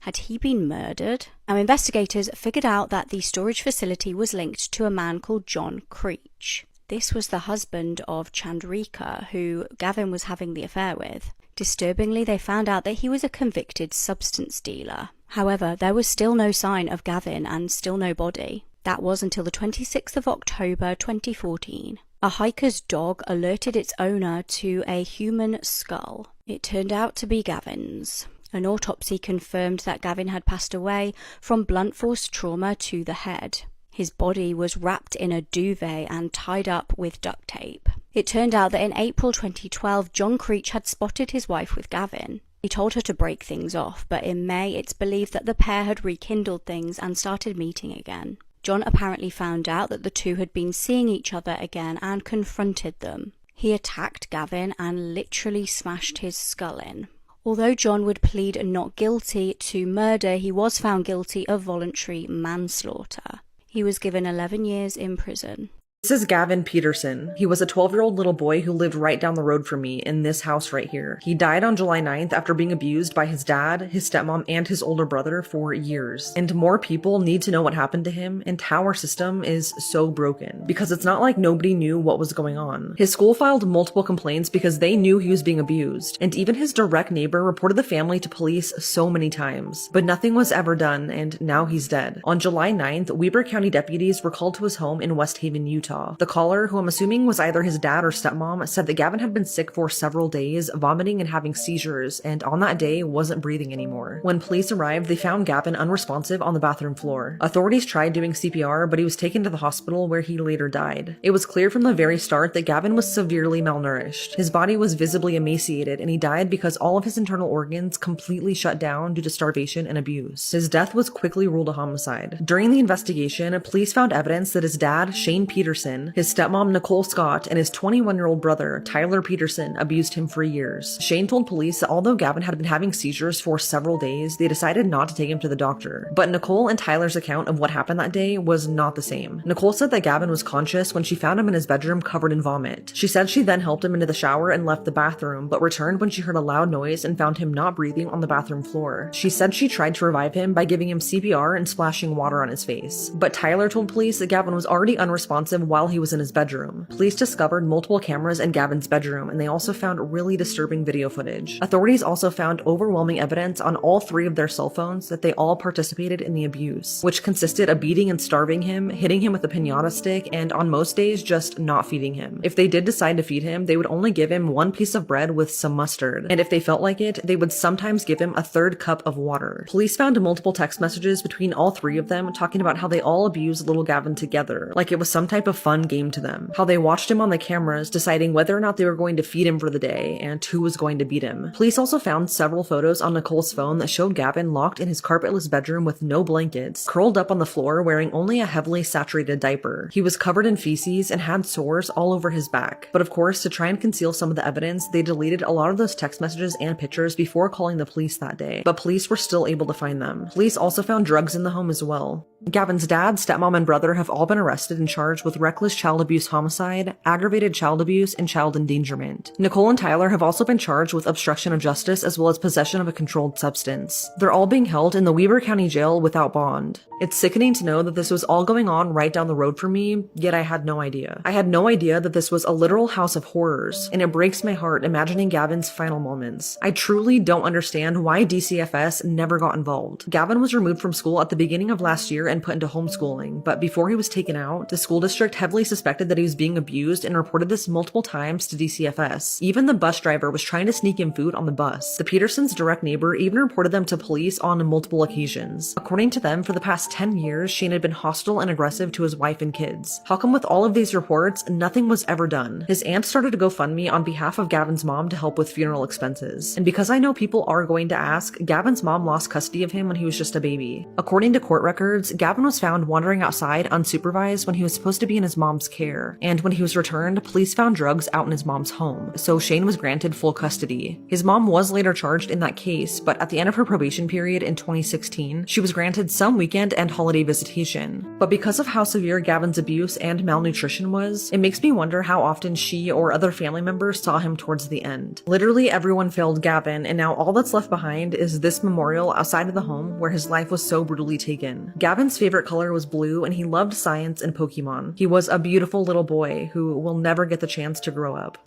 I: Had he been murdered? Now, investigators figured out that the storage facility was linked to a man called John Creech. This was the husband of Chandrika, who Gavin was having the affair with. Disturbingly, they found out that he was a convicted substance dealer. However, there was still no sign of Gavin and still no body. That was until the 26th of October 2014. A hiker's dog alerted its owner to a human skull. It turned out to be Gavin's. An autopsy confirmed that Gavin had passed away from blunt force trauma to the head. His body was wrapped in a duvet and tied up with duct tape. It turned out that in April 2012, John Creech had spotted his wife with Gavin. He told her to break things off, but in May it's believed that the pair had rekindled things and started meeting again. John apparently found out that the two had been seeing each other again and confronted them. He attacked Gavin and literally smashed his skull in. Although John would plead not guilty to murder, he was found guilty of voluntary manslaughter. He was given 11 years in prison.
N: This is Gavin Peterson. He was a 12-year-old little boy who lived right down the road from me in this house right here. He died on July 9th after being abused by his dad, his stepmom, and his older brother for years. And more people need to know what happened to him and how our system is so broken. Because it's not like nobody knew what was going on. His school filed multiple complaints because they knew he was being abused. And even his direct neighbor reported the family to police so many times. But nothing was ever done, and now he's dead. On July 9th, Weber County deputies were called to his home in West Haven, Utah. The caller, who I'm assuming was either his dad or stepmom, said that Gavin had been sick for several days, vomiting and having seizures, and on that day wasn't breathing anymore. When police arrived, they found Gavin unresponsive on the bathroom floor. Authorities tried doing CPR, but he was taken to the hospital where he later died. It was clear from the very start that Gavin was severely malnourished. His body was visibly emaciated, and he died because all of his internal organs completely shut down due to starvation and abuse. His death was quickly ruled a homicide. During the investigation, police found evidence that his dad, Shane Peterson, his stepmom Nicole Scott, and his 21-year-old brother Tyler Peterson abused him for years. Shane told police that although Gavin had been having seizures for several days, they decided not to take him to the doctor. But Nicole and Tyler's account of what happened that day was not the same. Nicole said that Gavin was conscious when she found him in his bedroom covered in vomit. She said she then helped him into the shower and left the bathroom, but returned when she heard a loud noise and found him not breathing on the bathroom floor. She said she tried to revive him by giving him CPR and splashing water on his face. But Tyler told police that Gavin was already unresponsive while he was in his bedroom. Police discovered multiple cameras in Gavin's bedroom, and they also found really disturbing video footage. Authorities also found overwhelming evidence on all 3 of their cell phones that they all participated in the abuse, which consisted of beating and starving him, hitting him with a piñata stick, and on most days just not feeding him. If they did decide to feed him, they would only give him 1 piece of bread with some mustard, and if they felt like it, they would sometimes give him a 3rd cup of water. Police found multiple text messages between all 3 of them talking about how they all abused little Gavin together, like it was some type of fun game to them. How they watched him on the cameras, deciding whether or not they were going to feed him for the day and who was going to beat him. Police also found several photos on Nicole's phone that showed Gavin locked in his carpetless bedroom with no blankets, curled up on the floor wearing only a heavily saturated diaper. He was covered in feces and had sores all over his back. But of course, to try and conceal some of the evidence, they deleted a lot of those text messages and pictures before calling the police that day. But police were still able to find them. Police also found drugs in the home as well. Gavin's dad, stepmom, and brother have all been arrested and charged with reckless child abuse homicide, aggravated child abuse, and child endangerment. Nicole and Tyler have also been charged with obstruction of justice as well as possession of a controlled substance. They're all being held in the Weber County Jail without bond. It's sickening to know that this was all going on right down the road from me, yet I had no idea. I had no idea that this was a literal house of horrors, and it breaks my heart imagining Gavin's final moments. I truly don't understand why DCFS never got involved. Gavin was removed from school at the beginning of last year and put into homeschooling, but before he was taken out, the school district heavily suspected that he was being abused and reported this multiple times to DCFS. Even the bus driver was trying to sneak him food on the bus. The Petersons' direct neighbor even reported them to police on multiple occasions. According to them, for the past 10 years, Shane had been hostile and aggressive to his wife and kids. How come with all of these reports, nothing was ever done? His aunt started a GoFundMe on behalf of Gavin's mom to help with funeral expenses. And because I know people are going to ask, Gavin's mom lost custody of him when he was just a baby. According to court records, Gavin was found wandering outside unsupervised when he was supposed to be in his mom's care. And when he was returned, police found drugs out in his mom's home. So Shane was granted full custody. His mom was later charged in that case, but at the end of her probation period in 2016, she was granted some weekend and holiday visitation. But because of how severe Gavin's abuse and malnutrition was, it makes me wonder how often she or other family members saw him towards the end. Literally everyone failed Gavin, and now all that's left behind is this memorial outside of the home where his life was so brutally taken. Gavin's favorite color was blue, and he loved science and Pokemon. He was a beautiful little boy who will never get the chance to grow up.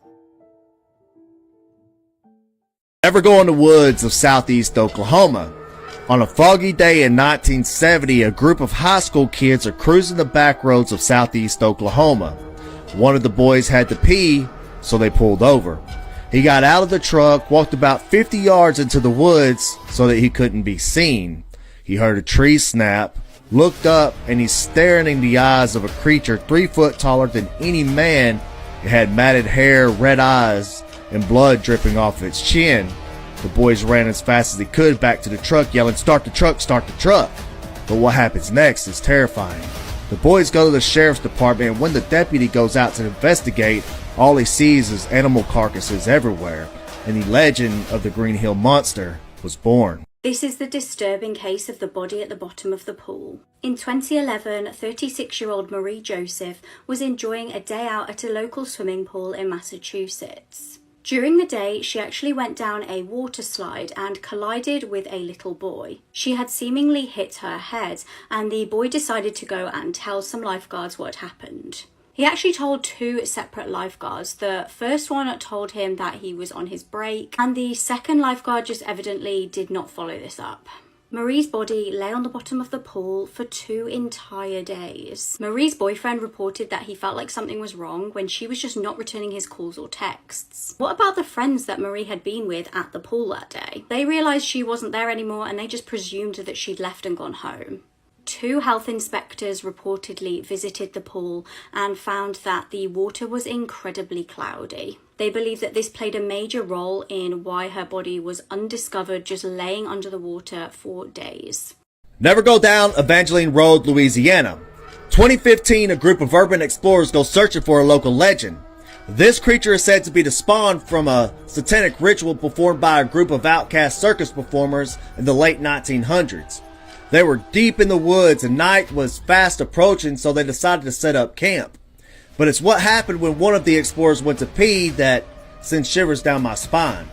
P: Ever go in the woods of southeast Oklahoma? On a foggy day in 1970, a group of high school kids are cruising the back roads of southeast Oklahoma. One of the boys had to pee, so they pulled over. He got out of the truck, walked about 50 yards into the woods so that he couldn't be seen. He heard a tree snap, looked up, and he's staring in the eyes of a creature 3 foot taller than any man. It had matted hair, red eyes, and blood dripping off its chin. The boys ran as fast as they could back to the truck, yelling, "Start the truck, start the truck." But what happens next is terrifying. The boys go to the sheriff's department, and when the deputy goes out to investigate, All he sees is animal carcasses everywhere, and the legend of the Green Hill Monster was born.
I: This is the disturbing case of the body at the bottom of the pool. In 2011, 36-year-old Marie Joseph was enjoying a day out at a local swimming pool in Massachusetts. During the day, she actually went down a water slide and collided with a little boy. She had seemingly hit her head, and the boy decided to go and tell some lifeguards what happened. He actually told two separate lifeguards. The first one told him that he was on his break, and the second lifeguard just evidently did not follow this up. Marie's body lay on the bottom of the pool for 2 entire days. Marie's boyfriend reported that he felt like something was wrong when she was just not returning his calls or texts. What about the friends that Marie had been with at the pool that day? They realized she wasn't there anymore, and they just presumed that she'd left and gone home. 2 health inspectors reportedly visited the pool and found that the water was incredibly cloudy. They believe that this played a major role in why her body was undiscovered, just laying under the water for days.
P: Never go down Evangeline Road, Louisiana. 2015, a group of urban explorers go searching for a local legend. This creature is said to be the spawn from a satanic ritual performed by a group of outcast circus performers in the late 1900s. They were deep in the woods and night was fast approaching, so they decided to set up camp. But it's what happened when one of the explorers went to pee that sent shivers down my spine.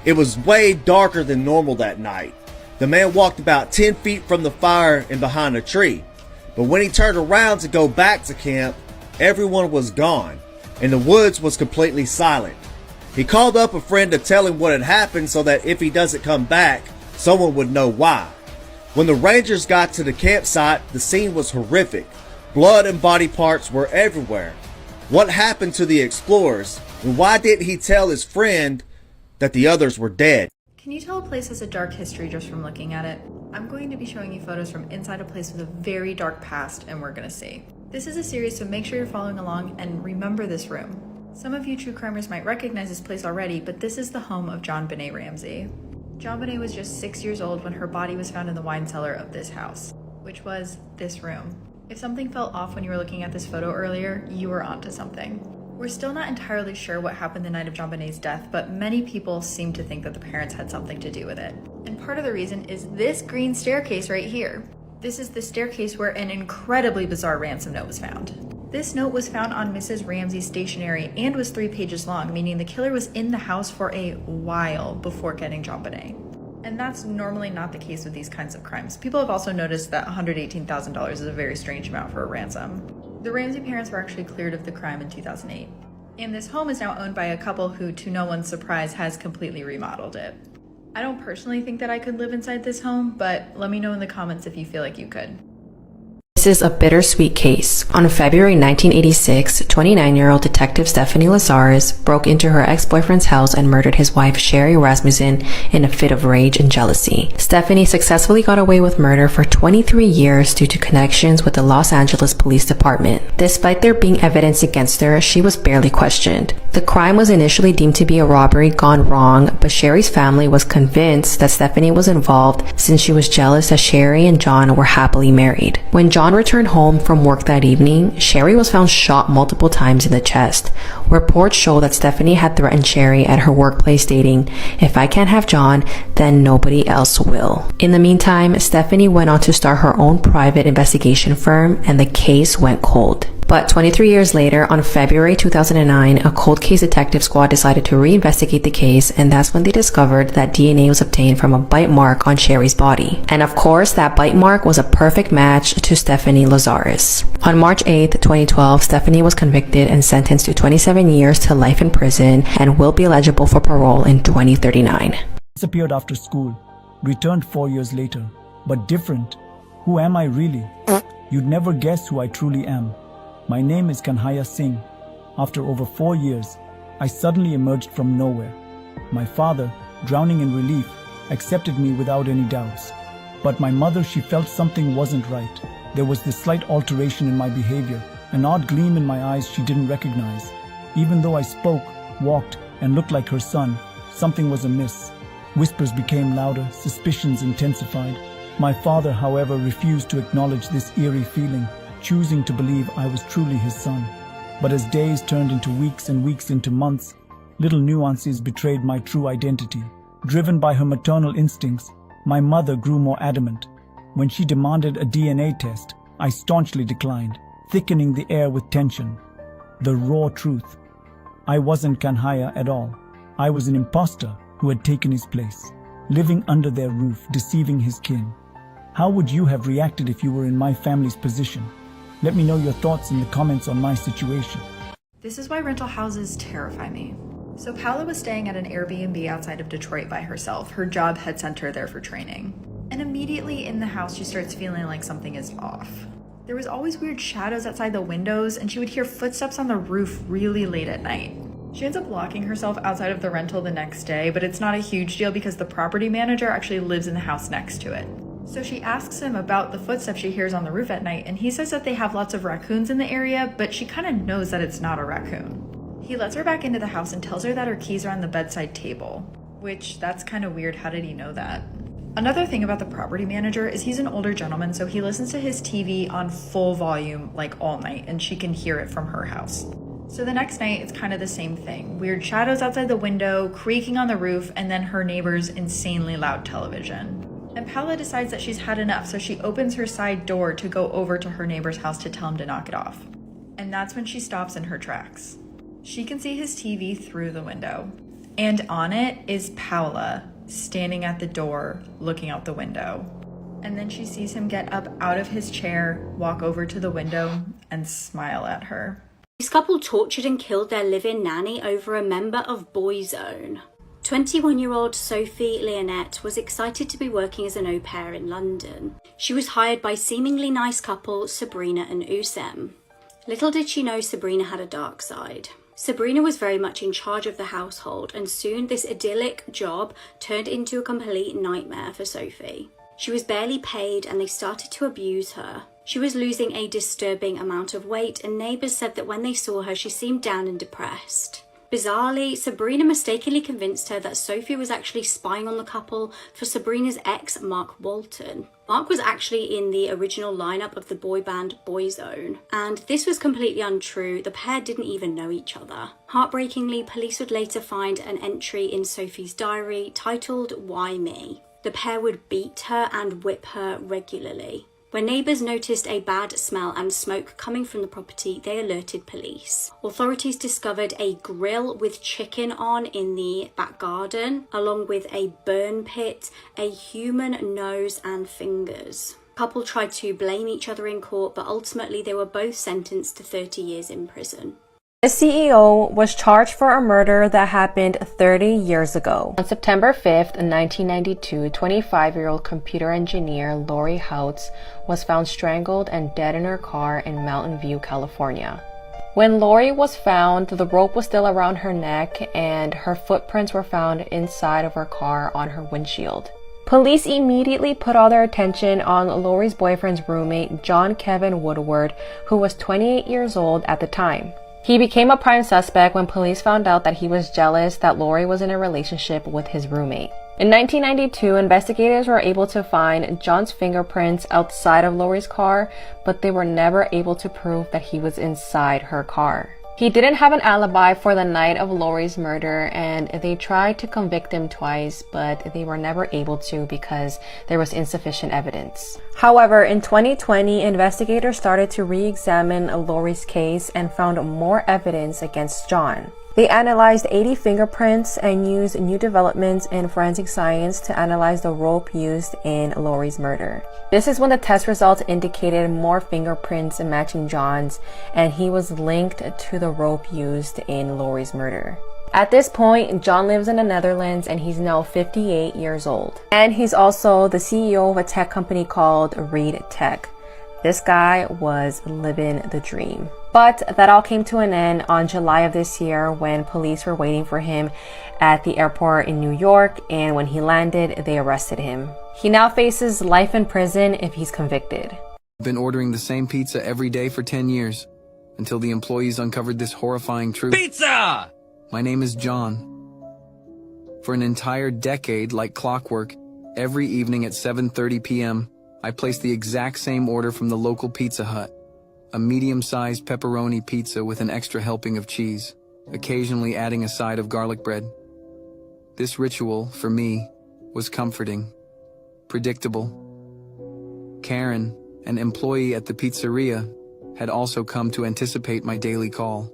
P: It was way darker than normal that night. The man walked about 10 feet from the fire and behind a tree. But when he turned around to go back to camp, everyone was gone, and the woods was completely silent. He called up a friend to tell him what had happened so that if he doesn't come back, someone would know why. When the rangers got to the campsite, the scene was horrific. Blood and body parts were everywhere. What happened to the explorers, and why didn't he tell his friend that the others were dead?
N: Can you tell a place has a dark history just from looking at it? I'm going to be showing you photos from inside a place with a very dark past, and we're gonna see. This is a series, so make sure you're following along and remember this room. Some of you true crimers might recognize this place already, but this is the home of JonBenet Ramsey. JonBenet was just 6 years old when her body was found in the wine cellar of this house, which was this room. If something felt off when you were looking at this photo earlier, you were onto something. We're still not entirely sure what happened the night of JonBenet's death, but many people seem to think that the parents had something to do with it. And part of the reason is this green staircase right here. This is the staircase where an incredibly bizarre ransom note was found. This note was found on Mrs. Ramsey's stationery and was 3 pages long, meaning the killer was in the house for a while before getting JonBenet. And that's normally not the case with these kinds of crimes. People have also noticed that $118,000 is a very strange amount for a ransom. The Ramsey parents were actually cleared of the crime in 2008. And this home is now owned by a couple who, to no one's surprise, has completely remodeled it. I don't personally think that I could live inside this home, but let me know in the comments if you feel like you could.
Q: This is a bittersweet case. On February 1986, 29-year-old Detective Stephanie Lazarus broke into her ex-boyfriend's house and murdered his wife Sherry Rasmussen in a fit of rage and jealousy. Stephanie successfully got away with murder for 23 years due to connections with the Los Angeles Police Department. Despite there being evidence against her, she was barely questioned. The crime was initially deemed to be a robbery gone wrong, but Sherry's family was convinced that Stephanie was involved since she was jealous that Sherry and John were happily married. When John returned home from work that evening, Sherry was found shot multiple times in the chest. Reports show that Stephanie had threatened Sherry at her workplace, stating, "If I can't have John, then nobody else will." In the meantime, Stephanie went on to start her own private investigation firm, and the case went cold. But 23 years later, on February 2009, a cold case detective squad decided to reinvestigate the case, and that's when they discovered that DNA was obtained from a bite mark on Sherry's body. And of course, that bite mark was a perfect match to Stephanie Lazarus. On March 8, 2012, Stephanie was convicted and sentenced to 27 years to life in prison and will be eligible for parole in 2039.
R: Disappeared after school, returned 4 years later, but different. Who am I really? You'd never guess who I truly am. My name is Kanhaya Singh. After over 4 years, I suddenly emerged from nowhere. My father, drowning in relief, accepted me without any doubts. But my mother, she felt something wasn't right. There was this slight alteration in my behavior, an odd gleam in my eyes she didn't recognize. Even though I spoke, walked, and looked like her son, something was amiss. Whispers became louder, suspicions intensified. My father, however, refused to acknowledge this eerie feeling, choosing to believe I was truly his son. But as days turned into weeks and weeks into months, little nuances betrayed my true identity. Driven by her maternal instincts, my mother grew more adamant. When she demanded a DNA test, I staunchly declined, thickening the air with tension. The raw truth. I wasn't Kanhaya at all. I was an imposter who had taken his place, living under their roof, deceiving his kin. How would you have reacted if you were in my family's position? Let me know your thoughts in the comments on my situation.
S: This is why rental houses terrify me. So Paula was staying at an Airbnb outside of Detroit by herself. Her job had sent her there for training. And immediately in the house, she starts feeling like something is off. There was always weird shadows outside the windows, and she would hear footsteps on the roof really late at night. She ends up locking herself outside of the rental the next day, but it's not a huge deal because the property manager actually lives in the house next to it. So she asks him about the footsteps she hears on the roof at night, and he says that they have lots of raccoons in the area, but she kind of knows that it's not a raccoon. He lets her back into the house and tells her that her keys are on the bedside table, which that's kind of weird. How did he know that? Another thing about the property manager is he's an older gentleman, so he listens to his TV on full volume like all night, and she can hear it from her house. So the next night, it's kind of the same thing. Weird shadows outside the window, creaking on the roof, and then her neighbor's insanely loud television. And Paula decides that she's had enough, so she opens her side door to go over to her neighbor's house to tell him to knock it off. And that's when she stops in her tracks. She can see his TV through the window. And on it is Paula, standing at the door, looking out the window. And then she sees him get up out of his chair, walk over to the window, and smile at her.
I: This couple tortured and killed their live-in nanny over a member of Boyzone. 21-year-old Sophie Leonette was excited to be working as an au pair in London. She was hired by seemingly nice couple Sabrina and Usem. Little did she know Sabrina had a dark side. Sabrina was very much in charge of the household, and soon this idyllic job turned into a complete nightmare for Sophie. She was barely paid and they started to abuse her. She was losing a disturbing amount of weight, and neighbours said that when they saw her she seemed down and depressed. Bizarrely, Sabrina mistakenly convinced her that Sophie was actually spying on the couple for Sabrina's ex, Mark Walton. Mark was actually in the original lineup of the boy band Boyzone, and this was completely untrue. The pair didn't even know each other. Heartbreakingly, police would later find an entry in Sophie's diary titled "Why Me?" The pair would beat her and whip her regularly. When neighbours noticed a bad smell and smoke coming from the property, they alerted police. Authorities discovered a grill with chicken on in the back garden, along with a burn pit, a human nose and fingers. The couple tried to blame each other in court, but ultimately they were both sentenced to 30 years in prison.
Q: The CEO was charged for a murder that happened 30 years ago. On September 5th, 1992, 25-year-old computer engineer Lori Houts was found strangled and dead in her car in Mountain View, California. When Lori was found, the rope was still around her neck and her footprints were found inside of her car on her windshield. Police immediately put all their attention on Lori's boyfriend's roommate, John Kevin Woodward, who was 28 years old at the time. He became a prime suspect when police found out that he was jealous that Lori was in a relationship with his roommate. In 1992, investigators were able to find John's fingerprints outside of Lori's car, but they were never able to prove that he was inside her car. He didn't have an alibi for the night of Lori's murder, and they tried to convict him twice, but they were never able to because there was insufficient evidence. However, in 2020, investigators started to re-examine Lori's case and found more evidence against John. They analyzed 80 fingerprints and used new developments in forensic science to analyze the rope used in Lori's murder. This is when the test results indicated more fingerprints matching John's, and he was linked to the rope used in Lori's murder. At this point, John lives in the Netherlands and he's now 58 years old. And he's also the CEO of a tech company called Reed Tech. This guy was living the dream. But that all came to an end on July of this year when police were waiting for him at the airport in New York, and when he landed, they arrested him. He now faces life in prison if he's convicted.
T: I've been ordering the same pizza every day for 10 years until the employees uncovered this horrifying truth. Pizza! My name is John. For an entire decade, like clockwork, every evening at 7:30 p.m., I placed the exact same order from the local Pizza Hut. a medium-sized pepperoni pizza with an extra helping of cheese, occasionally adding a side of garlic bread. This ritual, for me, was comforting, predictable. Karen, an employee at the pizzeria, had also come to anticipate my daily call.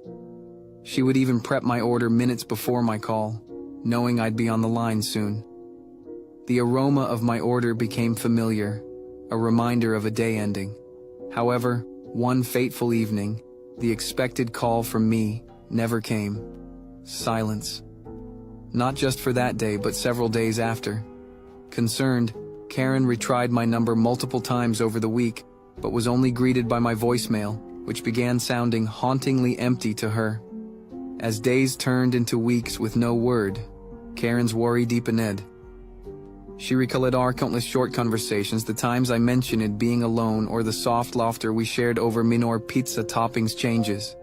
T: She would even prep my order minutes before my call, knowing I'd be on the line soon. The aroma of my order became familiar, a reminder of a day ending. However, one fateful evening, the expected call from me never came. Silence. Not just for that day, but several days after. Concerned, Karen retried my number multiple times over the week, but was only greeted by my voicemail, which began sounding hauntingly empty to her. As days turned into weeks with no word, Karen's worry deepened. She recalled our countless short conversations, the times I mentioned being alone, or the soft laughter we shared over minor pizza toppings changes.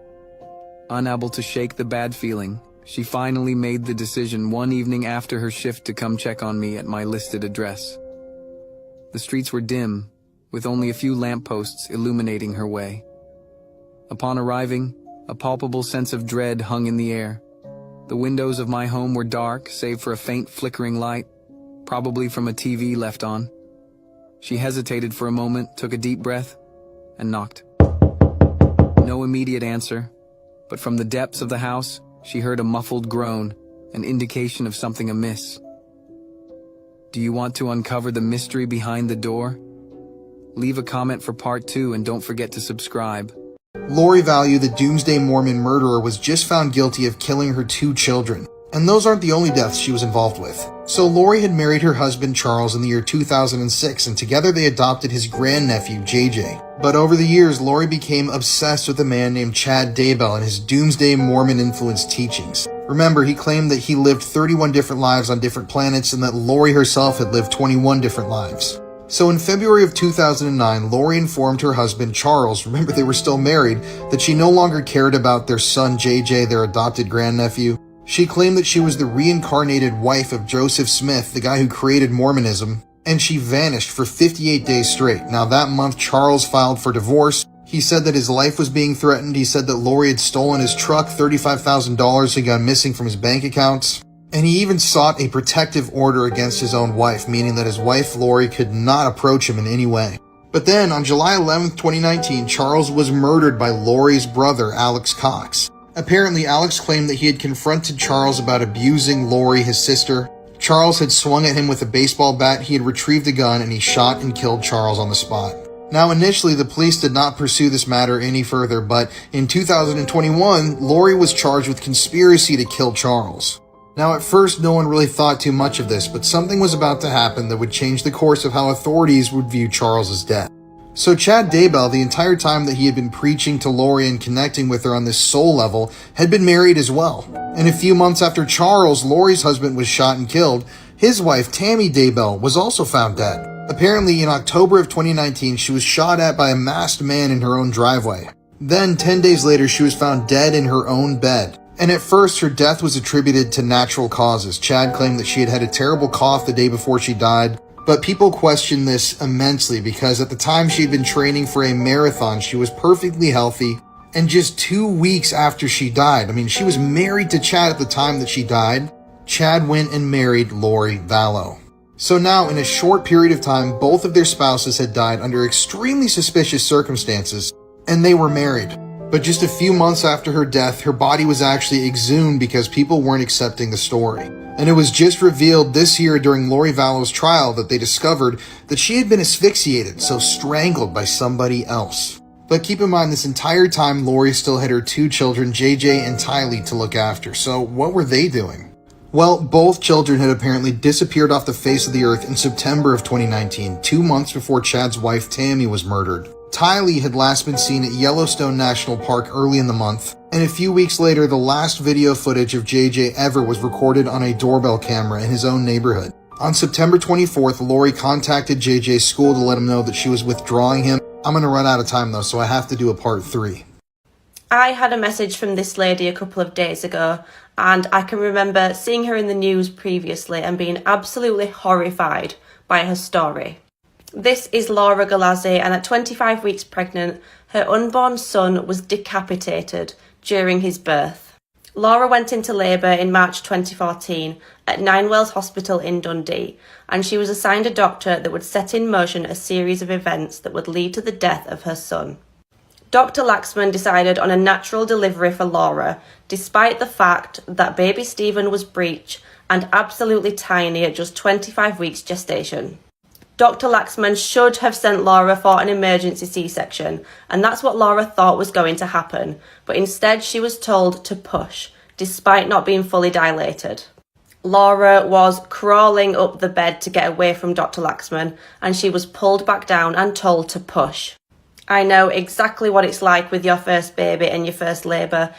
T: Unable to shake the bad feeling, she finally made the decision one evening after her shift to come check on me at my listed address. The streets were dim, with only a few lampposts illuminating her way. Upon arriving, a palpable sense of dread hung in the air. The windows of my home were dark, save for a faint flickering light, probably from a TV left on. She hesitated for a moment, took a deep breath, and knocked. No immediate answer, but from the depths of the house, she heard a muffled groan, an indication of something amiss. Do you want to uncover the mystery behind the door? Leave a comment for part 2 and don't forget to subscribe.
G: Lori Vallow, the Doomsday Mormon murderer, was just found guilty of killing her 2 children. And those aren't the only deaths she was involved with. So Lori had married her husband Charles in the year 2006, and together they adopted his grandnephew JJ. But over the years, Lori became obsessed with a man named Chad Daybell and his Doomsday Mormon influenced teachings. Remember, he claimed that he lived 31 different lives on different planets and that Lori herself had lived 21 different lives. So in February of 2009, Lori informed her husband Charles, remember they were still married, that she no longer cared about their son JJ, their adopted grandnephew. She claimed that she was the reincarnated wife of Joseph Smith, the guy who created Mormonism, and she vanished for 58 days straight. Now that month, Charles filed for divorce. He said that his life was being threatened. He said that Lori had stolen his truck, $35,000 had gone missing from his bank accounts. And he even sought a protective order against his own wife, meaning that his wife Lori could not approach him in any way. But then, on July 11th, 2019, Charles was murdered by Lori's brother, Alex Cox. Apparently, Alex claimed that he had confronted Charles about abusing Lori, his sister. Charles had swung at him with a baseball bat, he had retrieved a gun, and he shot and killed Charles on the spot. Now, initially, the police did not pursue this matter any further, but in 2021, Lori was charged with conspiracy to kill Charles. Now, at first, no one really thought too much of this, but something was about to happen that would change the course of how authorities would view Charles's death. So Chad Daybell, the entire time that he had been preaching to Lori and connecting with her on this soul level, had been married as well. And a few months after Charles, Lori's husband, was shot and killed, his wife, Tammy Daybell, was also found dead. Apparently, in October of 2019, she was shot at by a masked man in her own driveway. Then, 10 days later, she was found dead in her own bed. And at first, her death was attributed to natural causes. Chad claimed that she had had a terrible cough the day before she died. But people questioned this immensely because at the time she had been training for a marathon, she was perfectly healthy. And just 2 weeks after she died, I mean, she was married to Chad at the time that she died, Chad went and married Lori Vallow. So now, in a short period of time, both of their spouses had died under extremely suspicious circumstances, and they were married. But just a few months after her death, her body was actually exhumed because people weren't accepting the story. And it was just revealed this year during Lori Vallow's trial that they discovered that she had been asphyxiated, so strangled by somebody else. But keep in mind, this entire time, Lori still had her 2 children, JJ and Tylee, to look after. So what were they doing? Well, both children had apparently disappeared off the face of the earth in September of 2019, 2 months before Chad's wife Tammy was murdered. Tylee had last been seen at Yellowstone National Park early in the month, and a few weeks later, the last video footage of JJ ever was recorded on a doorbell camera in his own neighborhood. On September 24th, Lori contacted JJ's school to let him know that she was withdrawing him. I'm going to run out of time though, so I have to do a part 3.
U: I had a message from this lady a couple of days ago, and I can remember seeing her in the news previously and being absolutely horrified by her story. This is Laura Galazzi, and at 25 weeks pregnant, her unborn son was decapitated during his birth. Laura went into labour in March 2014 at Ninewells Hospital in Dundee, and she was assigned a doctor that would set in motion a series of events that would lead to the death of her son. Dr. Laxman decided on a natural delivery for Laura, despite the fact that baby Stephen was breech and absolutely tiny at just 25 weeks gestation. Dr. Laxman should have sent Laura for an emergency C-section, and that's what Laura thought was going to happen, but instead she was told to push, despite not being fully dilated. Laura was crawling up the bed to get away from Dr. Laxman, and she was pulled back down and told to push. I know exactly what it's like with your first baby and your first labour.